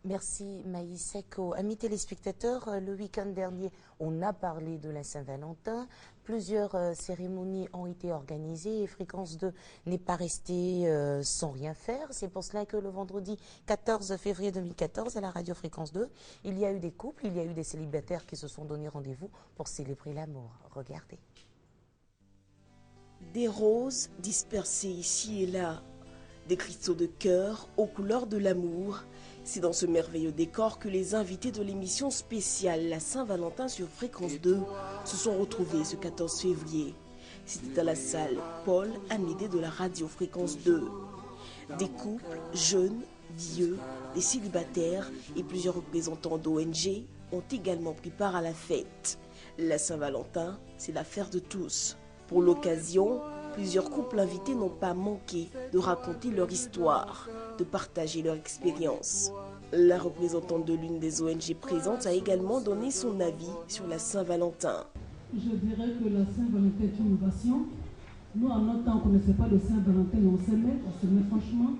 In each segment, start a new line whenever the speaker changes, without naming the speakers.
Merci Maïs Seko. Amis téléspectateurs, le week-end dernier, on a parlé de la Saint-Valentin. Plusieurs cérémonies ont été organisées et Fréquence 2 n'est pas restée sans rien faire. C'est pour cela que le vendredi 14 février 2014, à la radio Fréquence 2, il y a eu des couples, il y a eu des célibataires qui se sont donné rendez-vous pour célébrer l'amour. Regardez.
Des roses dispersées ici et là, des cristaux de cœur aux couleurs de l'amour. C'est dans ce merveilleux décor que les invités de l'émission spéciale La Saint-Valentin sur Fréquence 2 se sont retrouvés ce 14 février. C'était à la salle Paul Amédée de la radio Fréquence 2. Des couples, jeunes, vieux, des célibataires et plusieurs représentants d'ONG ont également pris part à la fête. La Saint-Valentin, c'est l'affaire de tous. Pour l'occasion, plusieurs couples invités n'ont pas manqué de raconter leur histoire, de partager leur expérience. La représentante de l'une des ONG présentes a également donné son avis sur la Saint-Valentin.
Je dirais que la Saint-Valentin est une innovation. Nous, en notre temps, on ne connaissait pas de Saint-Valentin, mais on s'aimait franchement.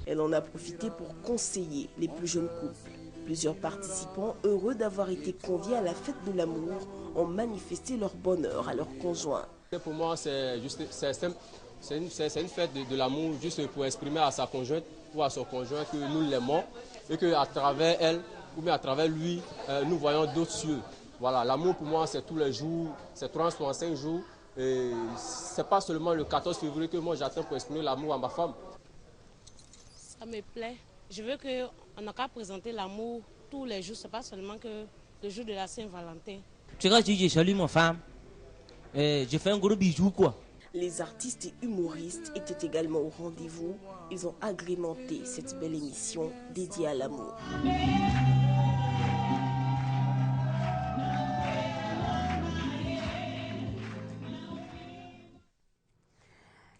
Elle en a profité pour conseiller les plus jeunes couples. Plusieurs participants, heureux d'avoir été conviés à la fête de l'amour, ont manifesté leur bonheur à leur conjoint.
Pour moi, c'est une fête de l'amour, juste pour exprimer à sa conjointe ou à son conjoint que nous l'aimons et qu'à travers elle ou bien à travers lui, nous voyons d'autres cieux. Voilà, l'amour pour moi, c'est tous les jours, c'est 365 jours. Et ce n'est pas seulement le 14 février que moi j'attends pour exprimer l'amour à ma femme.
Ça me plaît. Je veux qu'on n'a qu'à présenter l'amour tous les jours, ce n'est pas seulement que le jour de la Saint-Valentin.
Tu vois, je salue ma femme. Je fais un gros bijou, quoi.
Les artistes et humoristes étaient également au rendez-vous. Ils ont agrémenté cette belle émission dédiée à l'amour.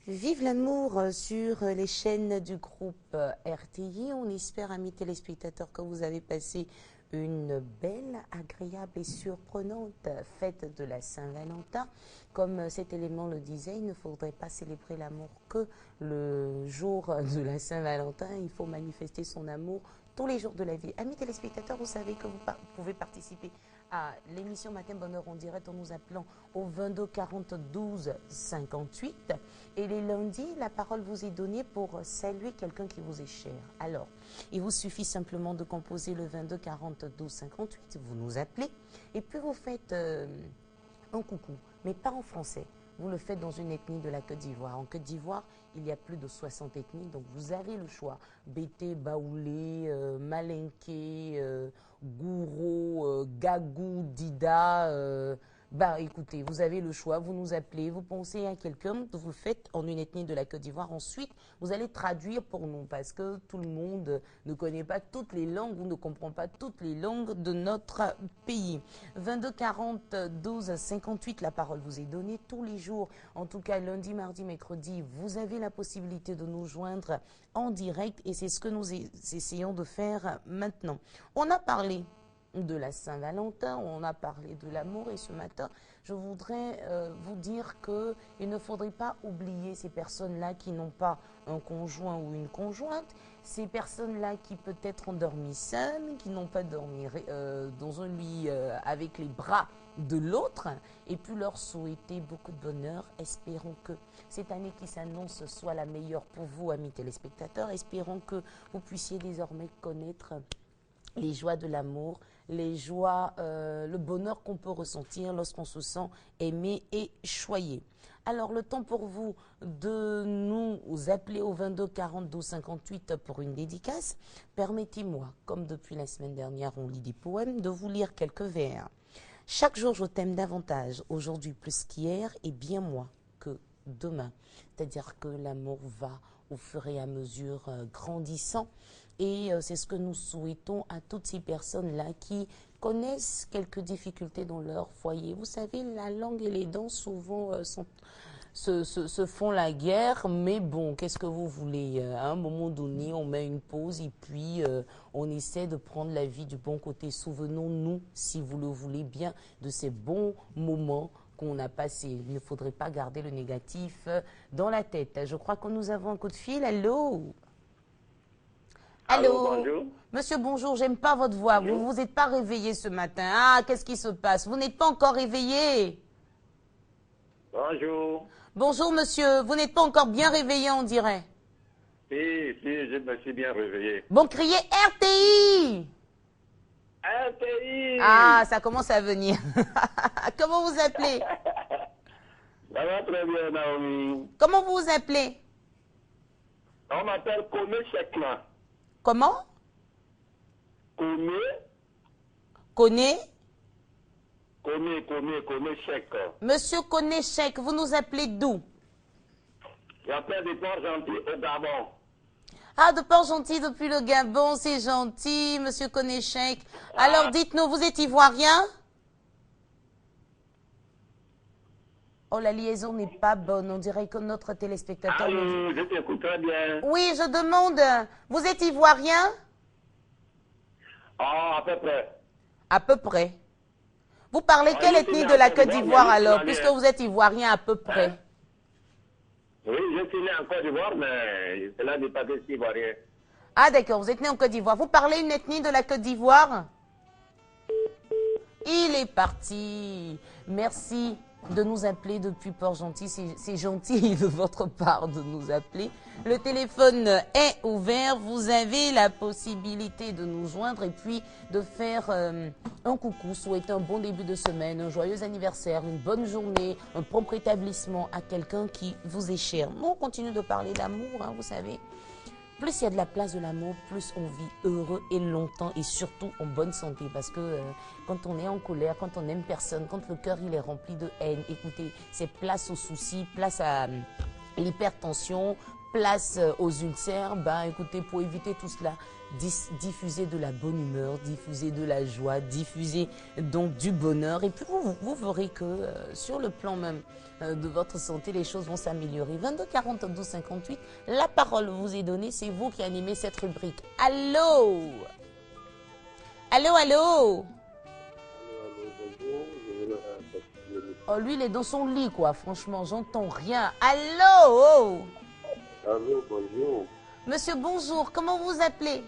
Vive l'amour sur les chaînes du groupe RTI. On espère, amis téléspectateurs, que vous avez passé une belle, agréable et surprenante fête de la Saint-Valentin. Comme cet élément le disait, il ne faudrait pas célébrer l'amour que le jour de la Saint-Valentin. Il faut manifester son amour tous les jours de la vie. Amis téléspectateurs, vous savez que vous pouvez participer à l'émission Matin Bonheur en direct en nous appelant au 22 40 12 58. Et les lundis, la parole vous est donnée pour saluer quelqu'un qui vous est cher. Alors, il vous suffit simplement de composer le 22 40 12 58. Vous nous appelez et puis vous faites un coucou, mais pas en français. Vous le faites dans une ethnie de la Côte d'Ivoire. En Côte d'Ivoire, il y a plus de 60 ethnies, donc vous avez le choix. Bété, Baoulé, Malinké, Gouro, Gagou, Dida. Écoutez, vous avez le choix, vous nous appelez, vous pensez à quelqu'un, vous le faites en une ethnie de la Côte d'Ivoire. Ensuite, vous allez traduire pour nous parce que tout le monde ne connaît pas toutes les langues ou ne comprend pas toutes les langues de notre pays. 22 40 12 58, la parole vous est donnée tous les jours. En tout cas, lundi, mardi, mercredi, vous avez la possibilité de nous joindre en direct et c'est ce que nous essayons de faire maintenant. On a parlé de la Saint-Valentin, on a parlé de l'amour et ce matin, je voudrais vous dire qu'il ne faudrait pas oublier ces personnes-là qui n'ont pas un conjoint ou une conjointe, ces personnes-là qui peut-être ont dormi seules, qui n'ont pas dormi dans un lit avec les bras de l'autre, et puis leur souhaiter beaucoup de bonheur. Espérons que cette année qui s'annonce soit la meilleure pour vous, amis téléspectateurs. Espérons que vous puissiez désormais connaître les joies de l'amour, les joies, le bonheur qu'on peut ressentir lorsqu'on se sent aimé et choyé. Alors, le temps pour vous de nous appeler au 22 40 12 58 pour une dédicace. Permettez-moi, comme depuis la semaine dernière, on lit des poèmes, de vous lire quelques vers. Chaque jour, je t'aime davantage, aujourd'hui plus qu'hier, et bien moins que demain. C'est-à-dire que l'amour va au fur et à mesure grandissant. Et c'est ce que nous souhaitons à toutes ces personnes-là qui connaissent quelques difficultés dans leur foyer. Vous savez, la langue et les dents souvent se font la guerre, mais bon, qu'est-ce que vous voulez? À un moment donné, on met une pause et puis on essaie de prendre la vie du bon côté. Souvenons-nous, si vous le voulez bien, de ces bons moments qu'on a passés. Il ne faudrait pas garder le négatif dans la tête. Je crois que nous avons un coup de fil. Allô? Allô.
Bonjour.
Monsieur, bonjour, j'aime pas votre voix. Vous vous êtes pas réveillé ce matin. Ah, qu'est-ce qui se passe? Vous n'êtes pas encore réveillé.
Bonjour.
Bonjour, monsieur. Vous n'êtes pas encore bien réveillé, on dirait.
Si, je me suis bien réveillé.
Bon, criez RTI.
RTI.
Ah, ça commence à venir. Comment vous appelez?
Ça va très bien, Naomi.
Comment vous vous appelez?
On m'appelle Kone Chekna.
Comment?
Kone Chek.
Monsieur Konechek, vous nous appelez d'où?
J'appelle des ports gentils au Gabon.
Ah, de Port-Gentil depuis le Gabon, c'est gentil, monsieur Konechek. Alors, dites-nous, vous êtes ivoirien? Oh, la liaison n'est pas bonne. On dirait que notre téléspectateur...
Allô, je t'écoute très bien.
Oui, je demande, vous êtes ivoirien?
Ah, à peu près.
À peu près. Vous parlez quelle
je
ethnie
suis
de la
né en
Côte
Côte
d'Ivoire
d'Ivoire,
alors,
mais
puisque
je suis
vous êtes ivoirien à peu près?
Oui, je suis né en Côte d'Ivoire, mais cela n'est pas que ivoirien.
Ah d'accord, vous êtes né en Côte d'Ivoire. Vous parlez une ethnie de la Côte d'Ivoire? Il est parti. Merci de nous appeler depuis Port-Gentil. C'est gentil de votre part de nous appeler. Le téléphone est ouvert. Vous avez la possibilité de nous joindre et puis de faire un coucou, souhaiter un bon début de semaine, un joyeux anniversaire, une bonne journée, un prompt rétablissement à quelqu'un qui vous est cher. Nous, on continue de parler d'amour, hein, vous savez. Plus il y a de la place de l'amour, plus on vit heureux et longtemps et surtout en bonne santé. Parce que quand on est en colère, quand on n'aime personne, quand le cœur il est rempli de haine, écoutez, c'est place aux soucis, place à l'hypertension, place aux ulcères. Ben, écoutez, pour éviter tout cela, diffusez de la bonne humeur, diffusez de la joie, diffusez donc du bonheur. Et puis vous verrez que sur le plan même de votre santé, les choses vont s'améliorer. 22 40 12 58, la parole vous est donnée, c'est vous qui animez cette rubrique. Allô? Allô, allô? Oh, lui, il est dans son lit, quoi. Franchement, j'entends rien. Allô?
Allô, bonjour.
Monsieur, bonjour. Comment vous vous appelez?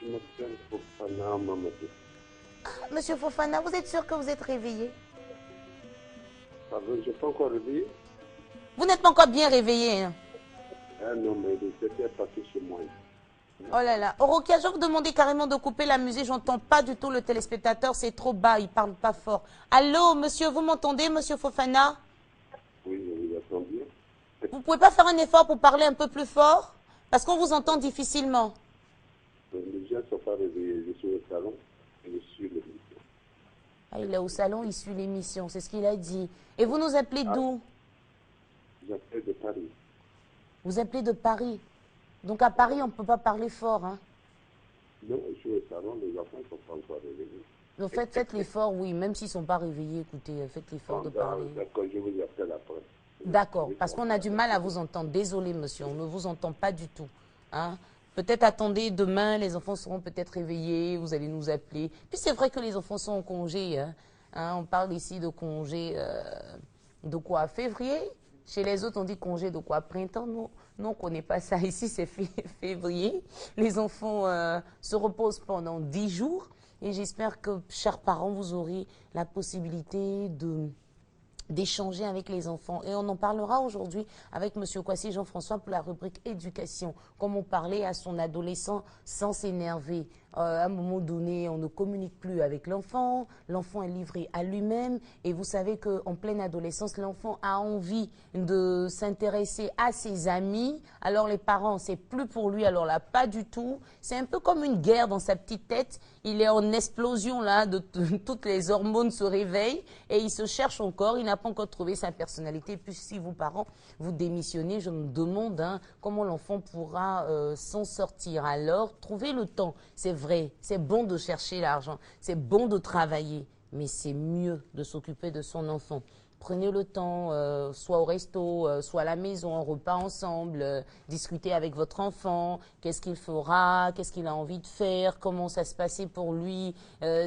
Je m'appelle Fofana Mamadou.
Monsieur Fofana, vous êtes sûr que vous êtes réveillé?
Pardon, je ne suis pas encore réveillé.
Vous n'êtes pas encore bien réveillé, hein?
Ah non, mais il était passé chez moi.
Oh là là. Orokia, je vais vous demander carrément de couper la musique. J'entends pas du tout le téléspectateur. C'est trop bas. Il parle pas fort. Allô, monsieur, vous m'entendez, monsieur Fofana?
Oui, je vous attends bien.
Vous pouvez pas faire un effort pour parler un peu plus fort? Parce qu'on vous entend difficilement.
Les gens ne sont pas réveillés. Je suis au salon et je suis l'émission.
Ah, il est au salon, il suit l'émission. C'est ce qu'il a dit. Et vous nous appelez d'où?
J'appelle de Paris.
Vous appelez de Paris. Donc à Paris, on ne peut pas parler fort, hein?
Non, je suis au salon, les enfants ne sont pas encore réveillés.
Donc faites l'effort, oui. Même s'ils ne sont pas réveillés, écoutez, faites l'effort de parler.
D'accord, je vous appelle après.
D'accord, parce qu'on a du mal à vous entendre. Désolé, monsieur, on ne vous entend pas du tout. Hein? Peut-être attendez demain, les enfants seront peut-être réveillés, vous allez nous appeler. Puis c'est vrai que les enfants sont en congé. Hein? On parle ici de congé de quoi? Février? Chez les autres, on dit congé de quoi? Printemps? Non, on ne connaît pas ça. Ici, c'est février. Les enfants se reposent pendant 10 jours. Et j'espère que, chers parents, vous aurez la possibilité d'échanger avec les enfants. Et on en parlera aujourd'hui avec M. Kwasi Jean-François pour la rubrique éducation. Comme on parlait à son adolescent sans s'énerver. À un moment donné, on ne communique plus avec l'enfant. L'enfant est livré à lui-même. Et vous savez qu'en pleine adolescence, l'enfant a envie de s'intéresser à ses amis. Alors les parents, c'est plus pour lui. Alors là, pas du tout. C'est un peu comme une guerre dans sa petite tête. Il est en explosion là, toutes les hormones se réveillent et il se cherche encore. Il n'a pas encore trouvé sa personnalité. Puis si vous, parents, vous démissionnez, je me demande comment l'enfant pourra s'en sortir. Alors, trouvez le temps. C'est vrai, c'est bon de chercher l'argent, c'est bon de travailler, mais c'est mieux de s'occuper de son enfant. Prenez le temps, soit au resto, soit à la maison, un repas ensemble, discutez avec votre enfant, qu'est-ce qu'il fera, qu'est-ce qu'il a envie de faire, comment ça se passait pour lui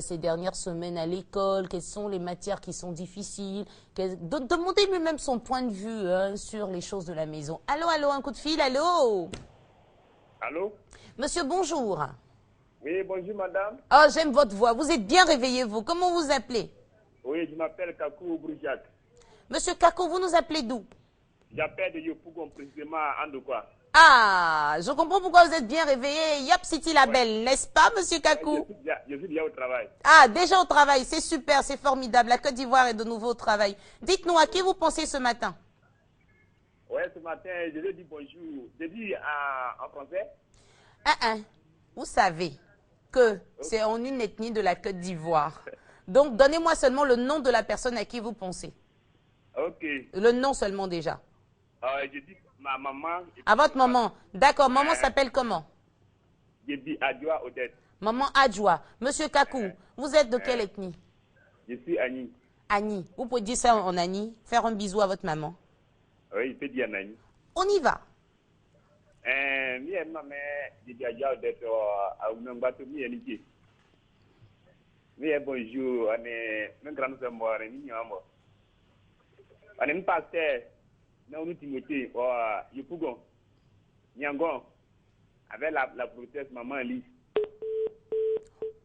ces dernières semaines à l'école, quelles sont les matières qui sont difficiles. Demandez lui-même son point de vue sur les choses de la maison. Allô, allô, un coup de fil, allô?
Allô?
Monsieur, bonjour.
Oui, bonjour madame.
Oh, j'aime votre voix. Vous êtes bien réveillé, vous. Comment vous appelez?
Oui, je m'appelle Kakou Bourjak.
Monsieur Kako, vous nous appelez d'où?
J'appelle de Yopougon, précisément en de quoi?
Ah, je comprends pourquoi vous êtes bien réveillé. Yop City la belle, n'est-ce pas, monsieur Kakou?
Je suis déjà au travail.
Ah, déjà au travail, c'est super, c'est formidable. La Côte d'Ivoire est de nouveau au travail. Dites-nous, à qui vous pensez ce matin?
Oui, ce matin, je lui dis bonjour. Je dis en français.
Vous savez que c'est en une ethnie de la Côte d'Ivoire. Donc, donnez-moi seulement le nom de la personne à qui vous pensez.
Ok.
Le nom seulement déjà.
Je dis ma maman.
À votre maman. D'accord, maman s'appelle comment?
Je dis Adjoa Odette.
Maman Adjoa. Monsieur Kakou, vous êtes de quelle ethnie?
Je suis Annie.
Annie. Vous pouvez dire ça en Annie? Faire un bisou à votre maman.
Oui, je peux dire Annie.
On y va.
Mi et maman, je dis Adjoa Odette à Unangbato, mi et Niki. Mi et bonjour, on est un grand frère mort, on est mignon. On est un pasteur. Nous nous Timothée, Yopougon, Nyangon, avec la proteste maman Lise.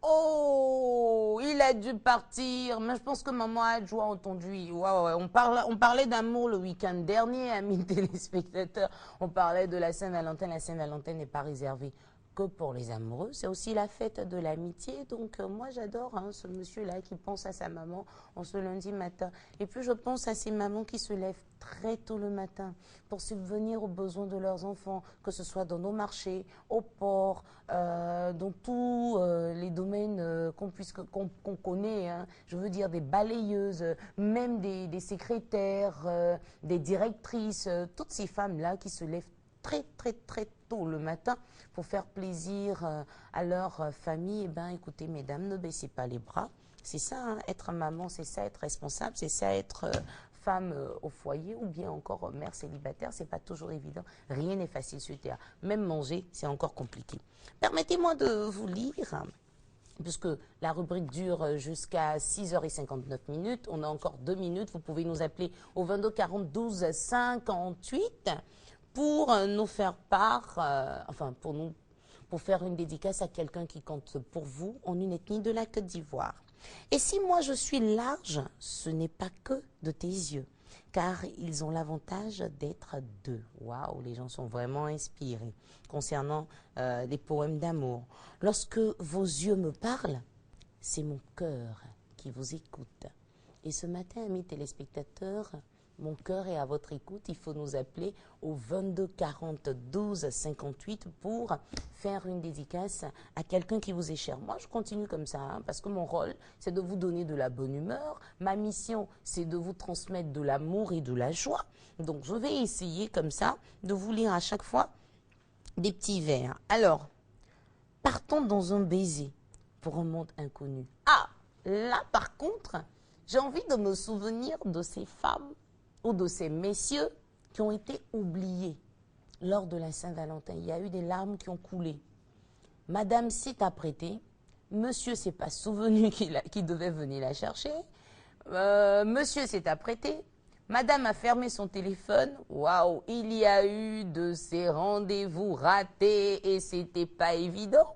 Oh, il a dû partir. Mais je pense que maman Adjoa a entendu. Ouais. On parlait d'amour le week-end dernier, amis téléspectateurs. On parlait de la Saint-Valentin. La Saint-Valentin n'est pas réservée que pour les amoureux. C'est aussi la fête de l'amitié. Donc, moi, j'adore ce monsieur-là qui pense à sa maman en ce lundi matin. Et puis, je pense à ces mamans qui se lèvent très tôt le matin pour subvenir aux besoins de leurs enfants, que ce soit dans nos marchés, au port, dans tous les domaines qu'on connaît. Je veux dire des balayeuses, même des secrétaires, des directrices, toutes ces femmes-là qui se lèvent très tôt le matin pour faire plaisir à leur famille. Eh bien, écoutez, mesdames, ne baissez pas les bras. C'est ça, être maman, c'est ça, être responsable, c'est ça, être femme au foyer ou bien encore mère célibataire. C'est pas toujours évident. Rien n'est facile sur Terre. Même manger, c'est encore compliqué. Permettez-moi de vous lire, puisque la rubrique dure jusqu'à 6h59. On a encore 2 minutes. Vous pouvez nous appeler au 22 40 12 58 pour nous faire part, pour faire une dédicace à quelqu'un qui compte pour vous en une ethnie de la Côte d'Ivoire. Et si moi je suis large, ce n'est pas que de tes yeux, car ils ont l'avantage d'être deux. Waouh, les gens sont vraiment inspirés concernant des poèmes d'amour. Lorsque vos yeux me parlent, c'est mon cœur qui vous écoute. Et ce matin, amis téléspectateurs, mon cœur est à votre écoute. Il faut nous appeler au 22 40 12 58 pour faire une dédicace à quelqu'un qui vous est cher. Moi, je continue comme ça parce que mon rôle, c'est de vous donner de la bonne humeur. Ma mission, c'est de vous transmettre de l'amour et de la joie. Donc, je vais essayer comme ça de vous lire à chaque fois des petits vers. Alors, partons dans un baiser pour un monde inconnu. Ah, là, par contre, j'ai envie de me souvenir de ces femmes ou de ces messieurs qui ont été oubliés lors de la Saint-Valentin. Il y a eu des larmes qui ont coulé. Madame s'est apprêtée. Monsieur s'est pas souvenu qu'il devait venir la chercher. Monsieur s'est apprêté. Madame a fermé son téléphone. Waouh, il y a eu de ces rendez-vous ratés et c'était pas évident.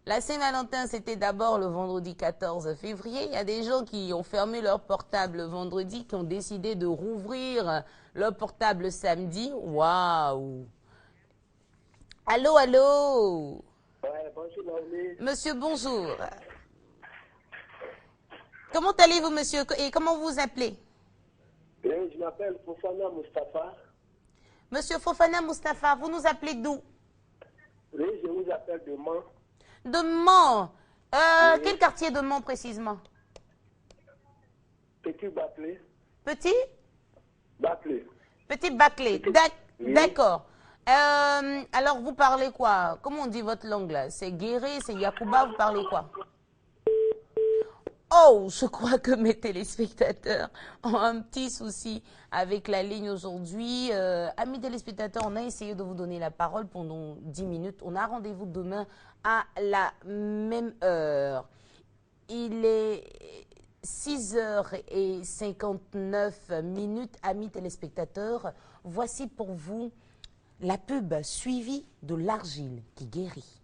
La Saint-Valentin, c'était d'abord le vendredi 14 février. Il y a des gens qui ont fermé leur portable le vendredi, qui ont décidé de rouvrir leur portable samedi. Waouh! Allô, allô?
Ouais, bonjour, Naomi.
Monsieur, bonjour. Comment allez-vous, monsieur? Et comment vous vous appelez?
Oui, je m'appelle Fofana Mustafa.
Monsieur Fofana Mustafa, vous nous appelez d'où?
Oui, je vous appelle de Mans.
De Mans.
Oui.
Quel quartier de Mans précisément?
Petit Baclé.
Petit?
Baclé.
Petit Baclé.
Oui.
D'accord. Alors, vous parlez quoi? Comment on dit votre langue là? C'est Guéré, c'est Yacouba, vous parlez quoi? Oh, je crois que mes téléspectateurs ont un petit souci avec la ligne aujourd'hui. Amis téléspectateurs, on a essayé de vous donner la parole pendant 10 minutes. On a rendez-vous demain à la même heure. Il est 6h59, amis téléspectateurs. Voici pour vous la pub suivie de l'argile qui guérit.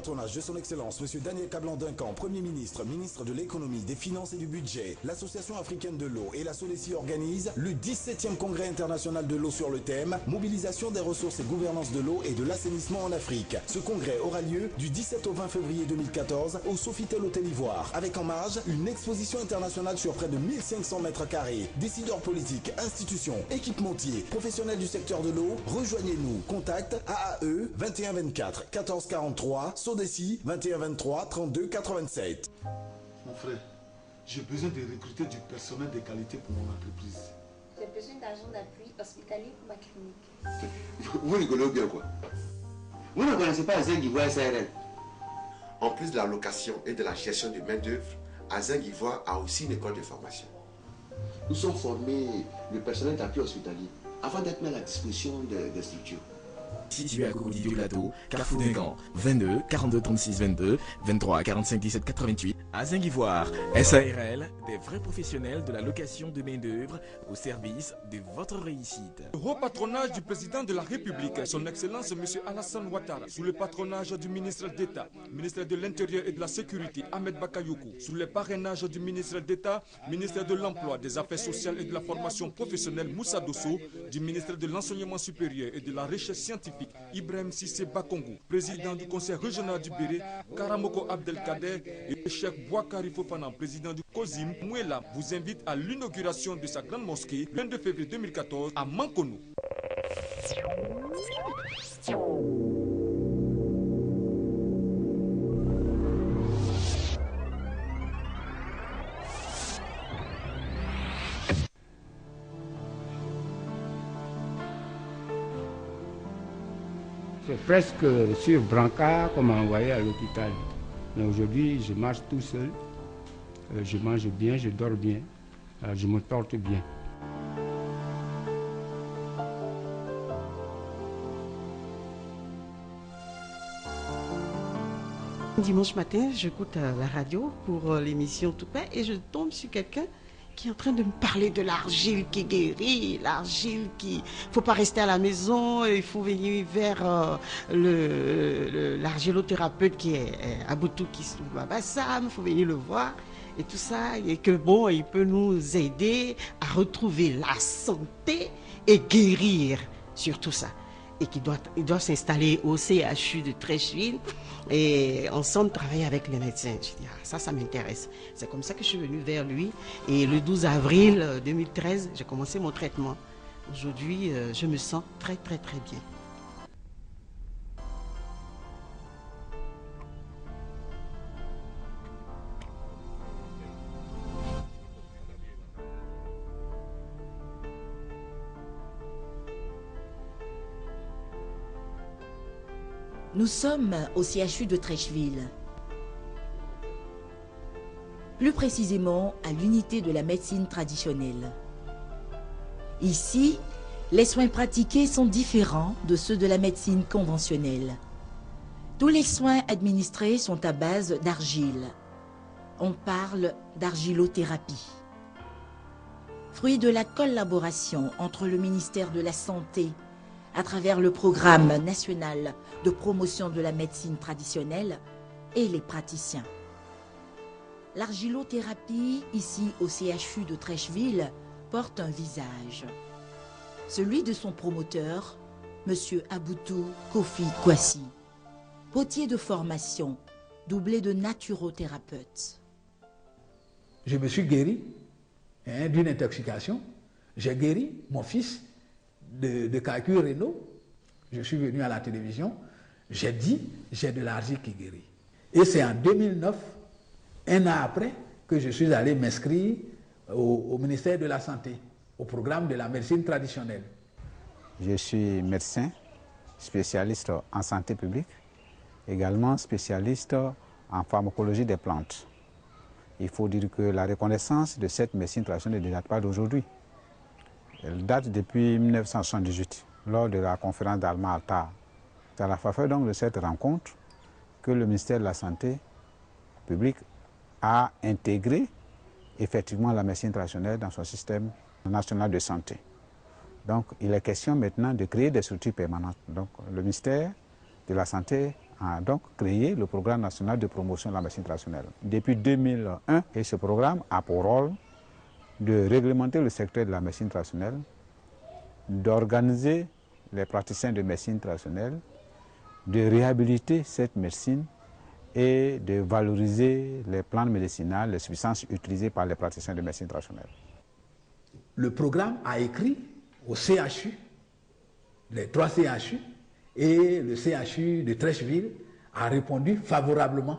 patronage de son Excellence M. Daniel Kablan-Duncan, Premier ministre, ministre de l'Économie, des Finances et du Budget, l'Association africaine de l'eau et la SODECI organisent le 17e Congrès international de l'eau sur le thème « Mobilisation des ressources et gouvernance de l'eau et de l'assainissement en Afrique ». Ce congrès aura lieu du 17 au 20 février 2014 au Sofitel Hôtel Ivoire, avec en marge une exposition internationale sur près de 1500 mètres carrés. Décideurs politiques, institutions, équipementiers, professionnels du secteur de l'eau, rejoignez-nous. Contact AAE 2124 14 43, SODECI 2123 32 87.
Mon frère, j'ai besoin de recruter du personnel de qualité pour mon entreprise.
J'ai besoin d'agents d'appui hospitalier pour ma clinique.
Vous rigolez bien quoi? Vous ne connaissez pas Azeng Ivoire SARL?
En plus de la location et de la gestion de main-d'œuvre, Azeng Ivoire a aussi une école de formation.
Nous sommes formés le personnel d'appui hospitalier avant d'être mis à la disposition des structures.
Situé à Cocody du Plateau, Carrefour des Gants, 22 42 36 22, 23 45 17 88. Azeng Ivoire, SARL, des vrais professionnels de la location de main-d'œuvre au service de votre réussite.
Le haut patronage du président de la République, son Excellence M. Alassane Ouattara, sous le patronage du ministre d'État, ministre de l'Intérieur et de la Sécurité, Ahmed Bakayoko, sous le parrainage du ministre d'État, ministre de l'Emploi, des Affaires sociales et de la formation professionnelle, Moussa Dosso, du ministre de l'Enseignement supérieur et de la Recherche scientifique, Ibrahim Sissé Bakongo, président du conseil régional du Béré, Karamoko Abdelkader et Cheikh Bouakari Fofana, président du COSIM, Mouela vous invite à l'inauguration de sa grande mosquée le 22 février 2014 à Mankono.
C'est presque sur brancard qu'on m'a envoyé à l'hôpital. Mais aujourd'hui, je marche tout seul, je mange bien, je dors bien, je me porte bien.
Dimanche matin, j'écoute la radio pour l'émission Tout Pain et je tombe sur quelqu'un qui est en train de me parler de l'argile qui guérit, l'argile qui... Il ne faut pas rester à la maison, il faut venir vers l'argilothérapeute qui est à Boutou, qui se trouve à Bassam, il faut venir le voir et tout ça, et que bon, il peut nous aider à retrouver la santé et guérir sur tout ça. Et qu'il doit s'installer au CHU de Treichville et ensemble travailler avec les médecins. Je dis, ah, ça m'intéresse. C'est comme ça que je suis venue vers lui. Et le 12 avril 2013, j'ai commencé mon traitement. Aujourd'hui, je me sens très, très, très bien.
Nous sommes au CHU de Treichville. Plus précisément à l'unité de la médecine traditionnelle. Ici, les soins pratiqués sont différents de ceux de la médecine conventionnelle. Tous les soins administrés sont à base d'argile. On parle d'argilothérapie. Fruit de la collaboration entre le ministère de la Santé à travers le programme national de promotion de la médecine traditionnelle et les praticiens. L'argilothérapie, ici au CHU de Treichville, porte un visage. Celui de son promoteur, M. Aboutou Kofi Kwasi, potier de formation, doublé de naturothérapeute.
Je me suis guéri d'une intoxication. J'ai guéri mon fils de calcul rénaux. Je suis venu à la télévision, j'ai dit, j'ai de l'argile qui guérit. Et c'est en 2009, un an après, que je suis allé m'inscrire au ministère de la Santé, au programme de la médecine traditionnelle.
Je suis médecin, spécialiste en santé publique, également spécialiste en pharmacologie des plantes. Il faut dire que la reconnaissance de cette médecine traditionnelle ne date pas d'aujourd'hui. Elle date depuis 1978, lors de la conférence d'Alma-Ata. C'est à la faveur donc de cette rencontre que le ministère de la Santé publique a intégré effectivement la médecine traditionnelle dans son système national de santé. Donc il est question maintenant de créer des structures permanentes. Donc le ministère de la Santé a donc créé le programme national de promotion de la médecine traditionnelle depuis 2001. Et ce programme a pour rôle de réglementer le secteur de la médecine traditionnelle, d'organiser les praticiens de médecine traditionnelle, de réhabiliter cette médecine et de valoriser les plantes médicinales, les substances utilisées par les praticiens de médecine traditionnelle.
Le programme a écrit au CHU, les 3 CHU, et le CHU de Treichville a répondu favorablement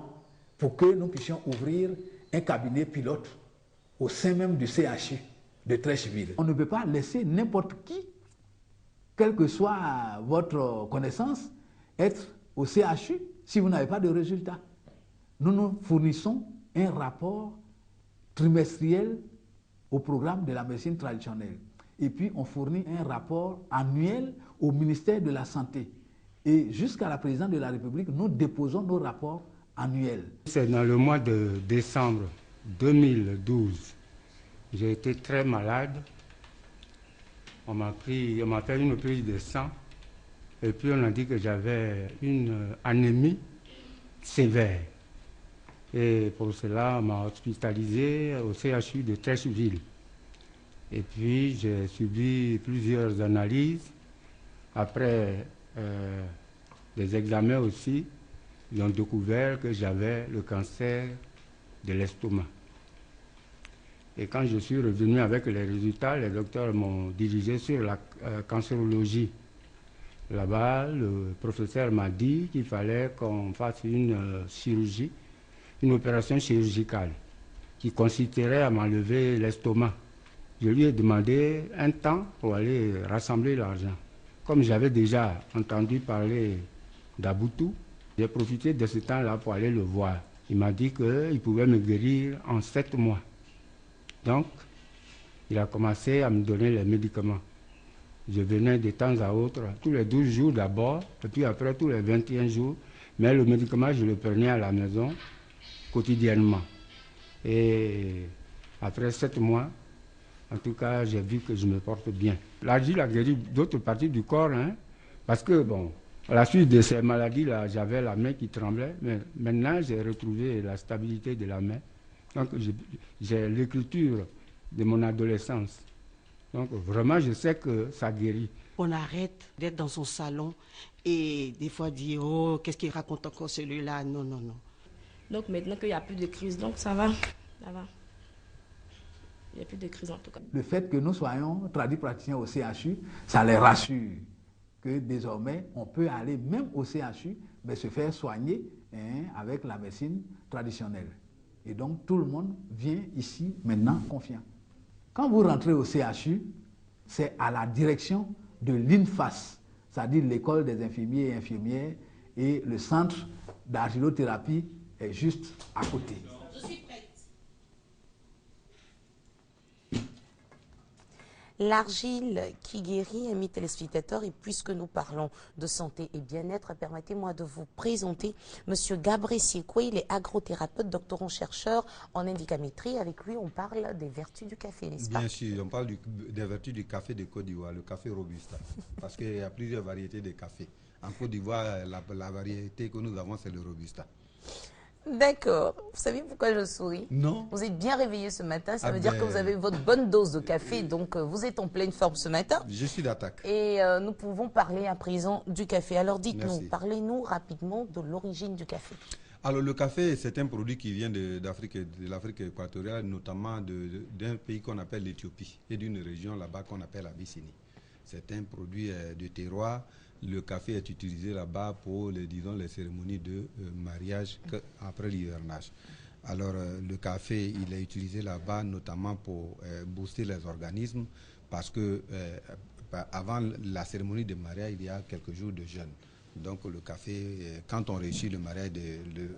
pour que nous puissions ouvrir un cabinet pilote au sein même du CHU de Treichville. On ne peut pas laisser n'importe qui, quelle que soit votre connaissance, être au CHU si vous n'avez pas de résultats. Nous nous fournissons un rapport trimestriel au programme de la médecine traditionnelle. Et puis on fournit un rapport annuel au ministère de la Santé. Et jusqu'à la présidence de la République, nous déposons nos rapports annuels.
C'est dans le mois de décembre 2012. J'ai été très malade. On m'a fait une prise de sang. Et puis on a dit que j'avais une anémie sévère. Et pour cela, on m'a hospitalisé au CHU de Treichville. Et puis j'ai subi plusieurs analyses. Après des examens aussi, ils ont découvert que j'avais le cancer de l'estomac. Et quand je suis revenu avec les résultats, les docteurs m'ont dirigé sur la cancérologie. Là-bas, le professeur m'a dit qu'il fallait qu'on fasse une chirurgie, une opération chirurgicale qui consisterait à m'enlever l'estomac. Je lui ai demandé un temps pour aller rassembler l'argent. Comme j'avais déjà entendu parler d'Aboutou, j'ai profité de ce temps-là pour aller le voir. Il m'a dit qu'il pouvait me guérir en 7 mois. Donc, il a commencé à me donner les médicaments. Je venais de temps à autre, tous les 12 jours d'abord, et puis après tous les 21 jours. Mais le médicament, je le prenais à la maison quotidiennement. Et après 7 mois, en tout cas, j'ai vu que je me porte bien. L'argile a guéri d'autres parties du corps, hein, parce que, bon, à la suite de ces maladies-là, j'avais la main qui tremblait, mais maintenant, j'ai retrouvé la stabilité de la main. Donc, j'ai l'écriture de mon adolescence. Donc, vraiment, je sais que ça guérit.
On arrête d'être dans son salon et des fois dire « Oh, qu'est-ce qu'il raconte encore celui-là ?» Non, non, non.
Donc, maintenant qu'il n'y a plus de crise, donc ça va, ça va. Il n'y a plus de crise en tout cas.
Le fait que nous soyons praticiens au CHU, ça les rassure que désormais, on peut aller même au CHU, mais se faire soigner avec la médecine traditionnelle. Et donc, tout le monde vient ici maintenant confiant. Quand vous rentrez au CHU, c'est à la direction de l'INFAS, c'est-à-dire l'école des infirmiers et infirmières, et le centre d'argilothérapie est juste à côté.
Je suis prête.
L'argile qui guérit, amis téléspectateurs, et puisque nous parlons de santé et bien-être, permettez-moi de vous présenter M. Gabriel Siekwe, il est agrothérapeute, doctorant-chercheur en indicamétrie. Avec lui, on parle des vertus du café, n'est-ce pas?
Bien sûr, on parle des vertus du café de Côte d'Ivoire, le café Robusta, parce qu'il y a plusieurs variétés de café. En Côte d'Ivoire, la variété que nous avons, c'est le Robusta.
D'accord. Vous savez pourquoi je souris?
Non.
Vous êtes bien réveillé ce matin, ça veut dire que vous avez votre bonne dose de café, donc vous êtes en pleine forme ce matin.
Je suis d'attaque.
Et nous pouvons parler à présent du café. Alors dites-nous, parlez-nous rapidement de l'origine du café.
Alors le café, c'est un produit qui vient de l'Afrique équatoriale, notamment d'un pays qu'on appelle l'Éthiopie et d'une région là-bas qu'on appelle Abyssinie. C'est un produit de terroir. Le café est utilisé là-bas pour, disons, les cérémonies de mariage après l'hivernage. Alors, le café, il est utilisé là-bas notamment pour booster les organismes parce que avant la cérémonie de mariage, il y a quelques jours de jeûne. Donc, le café, quand on réussit le mariage,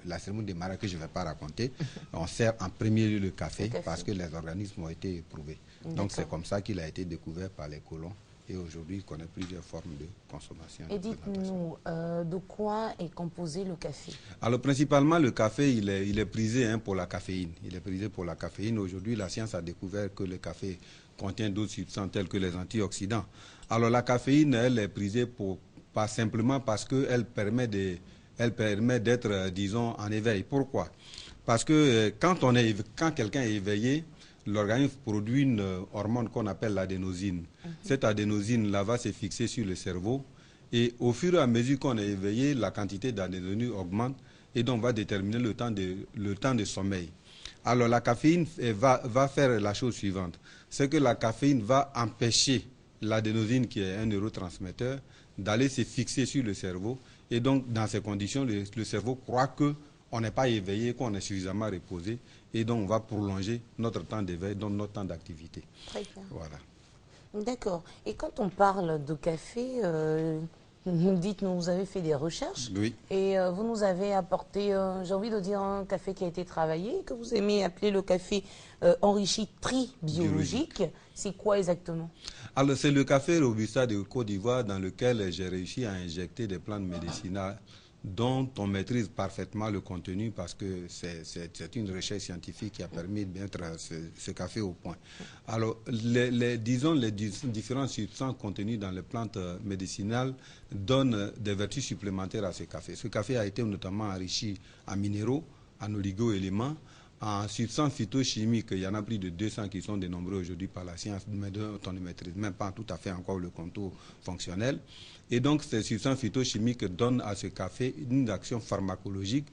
la cérémonie de mariage que je ne vais pas raconter, on sert en premier lieu le café parce que les organismes ont été éprouvés. Donc, c'est comme ça qu'il a été découvert par les colons. Et aujourd'hui, il connaît plusieurs formes de consommation.
Et dites-nous, de quoi est composé le café? Alors,
principalement, le café, il est prisé pour la caféine. Il est prisé pour la caféine. Aujourd'hui, la science a découvert que le café contient d'autres substances telles que les antioxydants. Alors, la caféine, elle est prisée pas simplement parce qu'elle permet elle permet d'être, disons, en éveil. Pourquoi? Parce que quand quelqu'un est éveillé, l'organisme produit une hormone qu'on appelle l'adénosine. Cette adénosine-là va se fixer sur le cerveau et au fur et à mesure qu'on est éveillé, la quantité d'adénosine augmente et donc va déterminer le temps de sommeil. Alors la caféine va faire la chose suivante, c'est que la caféine va empêcher l'adénosine, qui est un neurotransmetteur, d'aller se fixer sur le cerveau et donc dans ces conditions, le cerveau croit qu'on n'est pas éveillé, qu'on est suffisamment reposé et donc on va prolonger notre temps d'éveil, donc notre temps d'activité.
Très bien.
Voilà.
D'accord. Et quand on parle de café, dites-nous, vous avez fait des recherches.
Oui.
Et vous nous avez apporté, j'ai envie de dire, un café qui a été travaillé, que vous aimez appeler le café enrichi tri-biologique. C'est quoi exactement?
Alors c'est le café Robusta de Côte d'Ivoire dans lequel j'ai réussi à injecter des plantes médicinales dont on maîtrise parfaitement le contenu parce que c'est une recherche scientifique qui a permis de mettre ce café au point. Alors, disons les différentes substances contenues dans les plantes médicinales donnent des vertus supplémentaires à ce café. Ce café a été notamment enrichi en minéraux, en oligo-éléments, en substances phytochimiques. Il y en a plus de 200 qui sont dénombrés aujourd'hui par la science, mais dont on ne maîtrise même pas tout à fait encore le contour fonctionnel. Et donc, ces substances phytochimiques donnent à ce café une action pharmacologique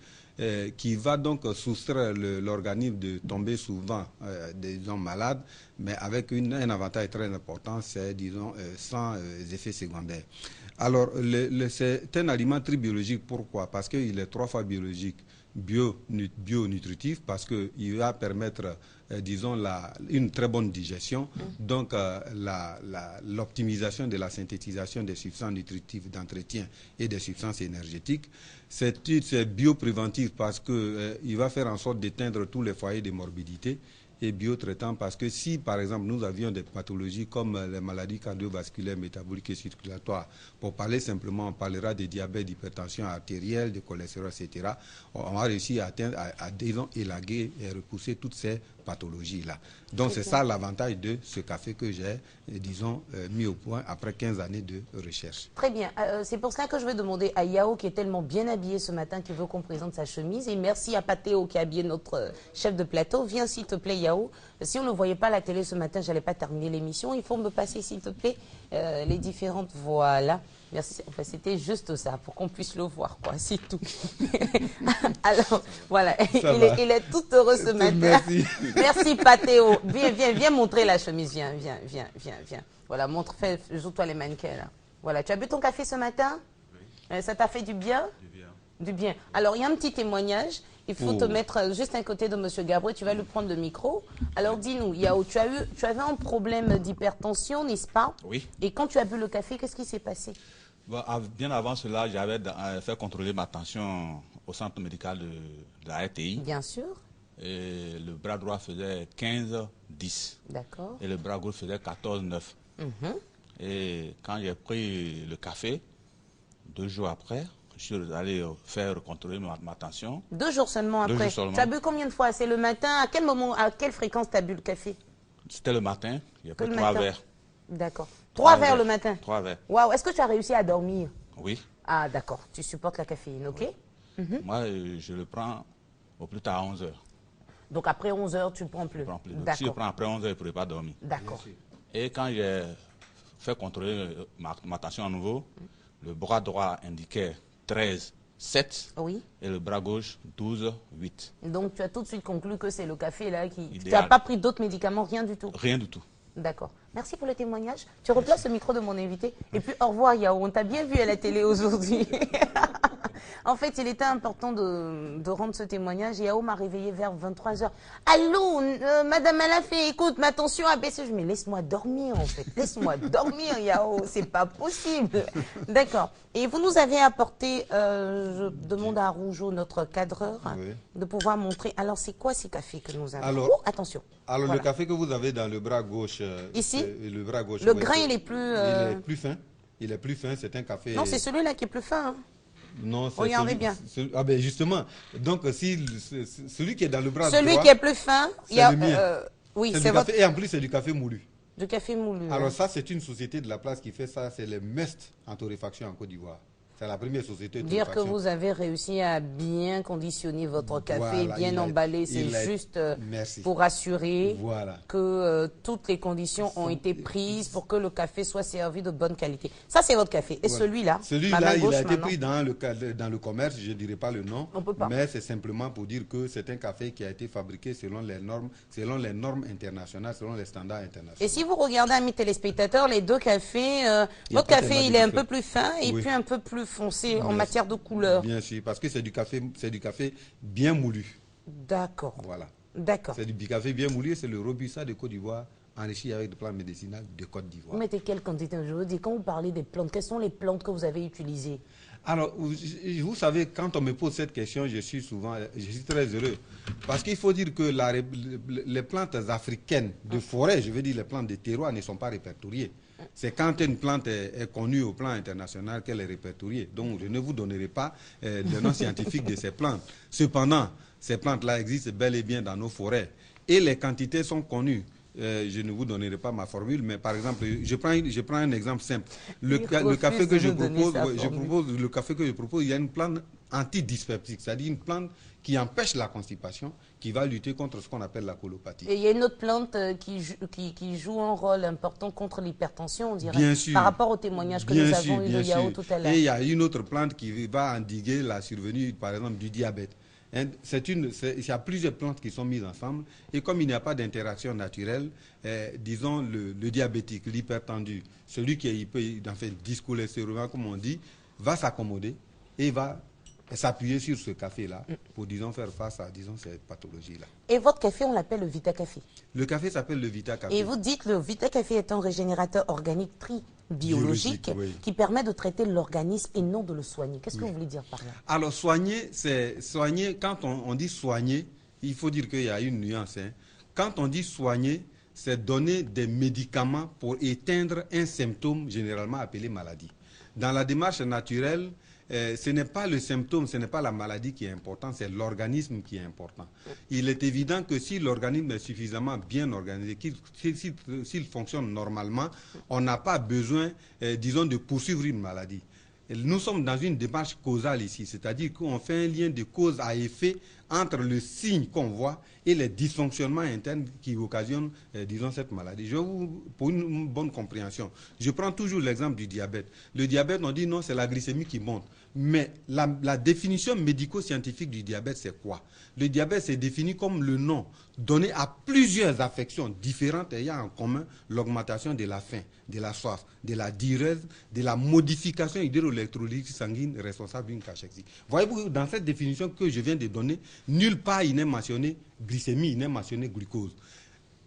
qui va donc soustraire l'organisme de tomber souvent, disons, malade, mais avec un avantage très important, c'est, disons, sans effets secondaires. Alors, c'est un aliment tribiologique. Pourquoi? Parce qu'il est 3 fois biologique. Bio-nutritif parce qu'il va permettre, disons, une très bonne digestion, donc l'optimisation de la synthétisation des substances nutritives d'entretien et des substances énergétiques. C'est biopréventif parce qu'il va faire en sorte d'éteindre tous les foyers de morbidité et biotraitant parce que si, par exemple, nous avions des pathologies comme les maladies cardiovasculaires, métaboliques et circulatoires, pour parler simplement, on parlera de diabète, d'hypertension artérielle, de cholestérol, etc., on va réussir à disons, élaguer et repousser toutes ces pathologies-là. Donc c'est ça l'avantage de ce café que j'ai, disons, mis au point après 15 années de recherche.
Très bien. C'est pour cela que je vais demander à Yao, qui est tellement bien habillé ce matin, qui veut qu'on présente sa chemise. Et merci à Patéo, qui a habillé notre chef de plateau. Viens, s'il te plaît, Yao. Si on ne voyait pas la télé ce matin, je n'allais pas terminer l'émission. Il faut me passer, s'il te plaît, les différentes... Voilà. Merci. Enfin, c'était juste ça, pour qu'on puisse le voir, quoi. C'est tout. Alors, voilà. Il est tout heureux ce matin.
Merci.
Merci, Patéo. Viens montrer la chemise. Viens. Voilà, joue-toi les mannequins, là. Voilà. Tu as bu ton café ce matin? Oui. Ça t'a fait du bien? Du bien. Alors, il y a un petit témoignage. Il faut te mettre juste à côté de M. Gabriel. Tu vas lui prendre le micro. Alors, dis-nous, Yao, tu avais un problème d'hypertension, n'est-ce pas?
Oui.
Et quand tu as bu le café, qu'est-ce qui s'est passé?
Bien avant cela, j'avais fait contrôler ma tension au centre médical de la RTI.
Bien sûr.
Et le bras droit faisait 15-10.
D'accord.
Et le bras gauche faisait 14-9. Et quand j'ai pris le café, 2 jours après, je suis allé faire contrôler ma tension.
2 jours seulement après.
2 jours seulement.
Tu as bu combien de fois? C'est le matin? À quel moment, à quelle fréquence tu as bu le café?
C'était le matin. J'ai pris 3 verres.
D'accord. 3 verres le matin?
3 verres.
Waouh, est-ce que tu as réussi à dormir?
Oui.
Ah, d'accord. Tu supportes la caféine, ok?
Moi, je le prends au plus tard à 11 h.
Donc après 11 h, tu ne prends plus?
Je prends plus. Donc, si je prends après 11 h, je ne pourrais pas dormir.
D'accord.
Et quand j'ai fait contrôler ma tension à nouveau, le bras droit indiquait 13-7
oui.
Et le bras gauche 12-8.
Donc tu as tout de suite conclu que c'est le café là qui...
Idéal.
Tu n'as pas pris d'autres médicaments, rien du tout?
Rien du tout.
D'accord. Merci pour le témoignage. Tu replaces le micro de mon invité. Et puis au revoir Yao, on t'a bien vu à la télé aujourd'hui. En fait, il était important de rendre ce témoignage. Yao m'a réveillé vers 23 h. Allô, Madame Alafé, écoute, ma tension a baissé. Je me dis, laisse-moi dormir en fait. Laisse-moi dormir, Yao. C'est pas possible. D'accord. Et vous nous avez apporté, je demande à Rougeau, notre cadreur, de pouvoir montrer. Alors, c'est quoi ces cafés que nous avons?
Alors,
attention.
Alors,
voilà.
Le café que vous avez dans le bras gauche.
Ici,
le bras gauche.
Le grain, il est plus...
Il est plus fin. Il est plus fin. C'est un café...
Non, c'est celui-là qui est plus fin. Hein.
Non, c'est
regardez bien.
Ah ben justement, donc si celui qui est dans le bras
celui
droit,
qui est plus fin, il y a... oui,
c'est votre... Et en plus, c'est du café moulu.
Du café moulu.
Alors ça, c'est une société de la place qui fait ça. C'est les Mest en torréfaction en Côte d'Ivoire. C'est la première société de
Dire que
torréfaction.
vous avez réussi à bien conditionner votre café,
Voilà,
bien emballer, c'est juste pour assurer que toutes les conditions ont été prises pour que le café soit servi de bonne qualité. Ça, c'est votre café. Et celui-là,
celui-là, il a été pris dans le commerce, je ne dirai pas le nom, mais c'est simplement pour dire que c'est un café qui a été fabriqué selon les normes internationales, selon les standards internationaux.
Et si vous regardez, amis téléspectateurs, les deux cafés, votre café, il est un peu plus fin et puis un peu plus foncé en matière de couleur.
Bien sûr, parce que c'est du café bien moulu.
D'accord.
Voilà.
D'accord.
C'est du café bien moulu, c'est le Robusta de Côte d'Ivoire, enrichi avec des plantes médicinales de Côte d'Ivoire.
Vous mettez quelle quantité? Je vous dis, quand vous parlez des plantes, quelles sont les plantes que vous avez utilisées?
Alors, vous savez, quand on me pose cette question, je suis très heureux. Parce qu'il faut dire que les plantes africaines de forêt, je veux dire les plantes de terroir, ne sont pas répertoriées. C'est quand une plante est connue au plan international qu'elle est répertoriée. Donc, je ne vous donnerai pas le nom scientifique de ces plantes. Cependant, ces plantes-là existent bel et bien dans nos forêts. Et les quantités sont connues. Je ne vous donnerai pas ma formule, mais par exemple, je prends un exemple simple. Le café que je propose, il y a une plante antidyspeptique, c'est-à-dire une plante qui empêche la constipation, qui va lutter contre ce qu'on appelle la colopathie.
Et il y a une autre plante qui joue un rôle important contre l'hypertension, on dirait,
bien sûr,
par rapport au témoignage que nous avons eu de Yao tout à l'heure.
Et il y a une autre plante qui va endiguer la survenue, par exemple, du diabète. Il y a plusieurs plantes qui sont mises ensemble et comme il n'y a pas d'interaction naturelle, disons le diabétique, l'hypertendu, celui qui peut dyscholestérolémie comme on dit, va s'accommoder et va s'appuyer sur ce café-là pour, disons, faire face à, disons, cette pathologie-là.
Et votre café, on l'appelle le Vita Café.
Le café s'appelle le Vita Café.
Et vous dites le Vita Café est un régénérateur organique biologique qui permet de traiter l'organisme et non de le soigner. Qu'est-ce que vous voulez dire par là?
Alors, soigner, quand on dit soigner, il faut dire qu'il y a une nuance. Quand on dit soigner, c'est donner des médicaments pour éteindre un symptôme généralement appelé maladie. Dans la démarche naturelle, ce n'est pas le symptôme, ce n'est pas la maladie qui est important, c'est l'organisme qui est important. Il est évident que si l'organisme est suffisamment bien organisé, s'il fonctionne normalement, on n'a pas besoin, disons, de poursuivre une maladie. Nous sommes dans une démarche causale ici, c'est-à-dire qu'on fait un lien de cause à effet entre le signe qu'on voit et les dysfonctionnements internes qui occasionnent, disons, cette maladie. Pour une bonne compréhension, je prends toujours l'exemple du diabète. Le diabète, on dit non, c'est la glycémie qui monte. Mais la définition médico-scientifique du diabète, c'est quoi? Le diabète, c'est défini comme le nom donné à plusieurs affections différentes ayant en commun l'augmentation de la faim, de la soif, de la diurèse, de la modification hydroélectrolytique sanguine responsable d'une cachexie. Voyez-vous, dans cette définition que je viens de donner, nulle part il n'est mentionné glycémie, il n'est mentionné glucose.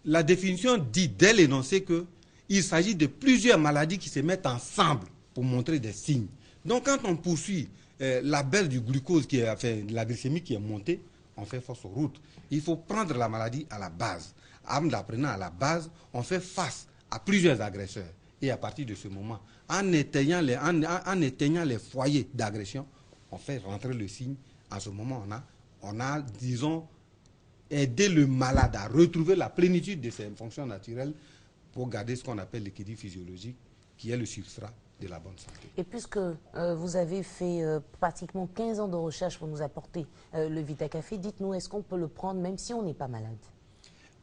La définition dit dès l'énoncé qu'il s'agit de plusieurs maladies qui se mettent ensemble pour montrer des signes. Donc quand on poursuit la baisse du glucose, la glycémie qui est montée, on fait fausse route. Il faut prendre la maladie à la base. En la prenant à la base, on fait face à plusieurs agresseurs. Et à partir de ce moment, en éteignant les foyers d'agression, on fait rentrer le signe. À ce moment, on a, disons, aidé le malade à retrouver la plénitude de ses fonctions naturelles pour garder ce qu'on appelle l'équilibre physiologique, qui est le substrat de la bonne santé.
Et puisque vous avez fait pratiquement 15 ans de recherche pour nous apporter le Vita Café, dites-nous, est-ce qu'on peut le prendre même si on n'est pas malade?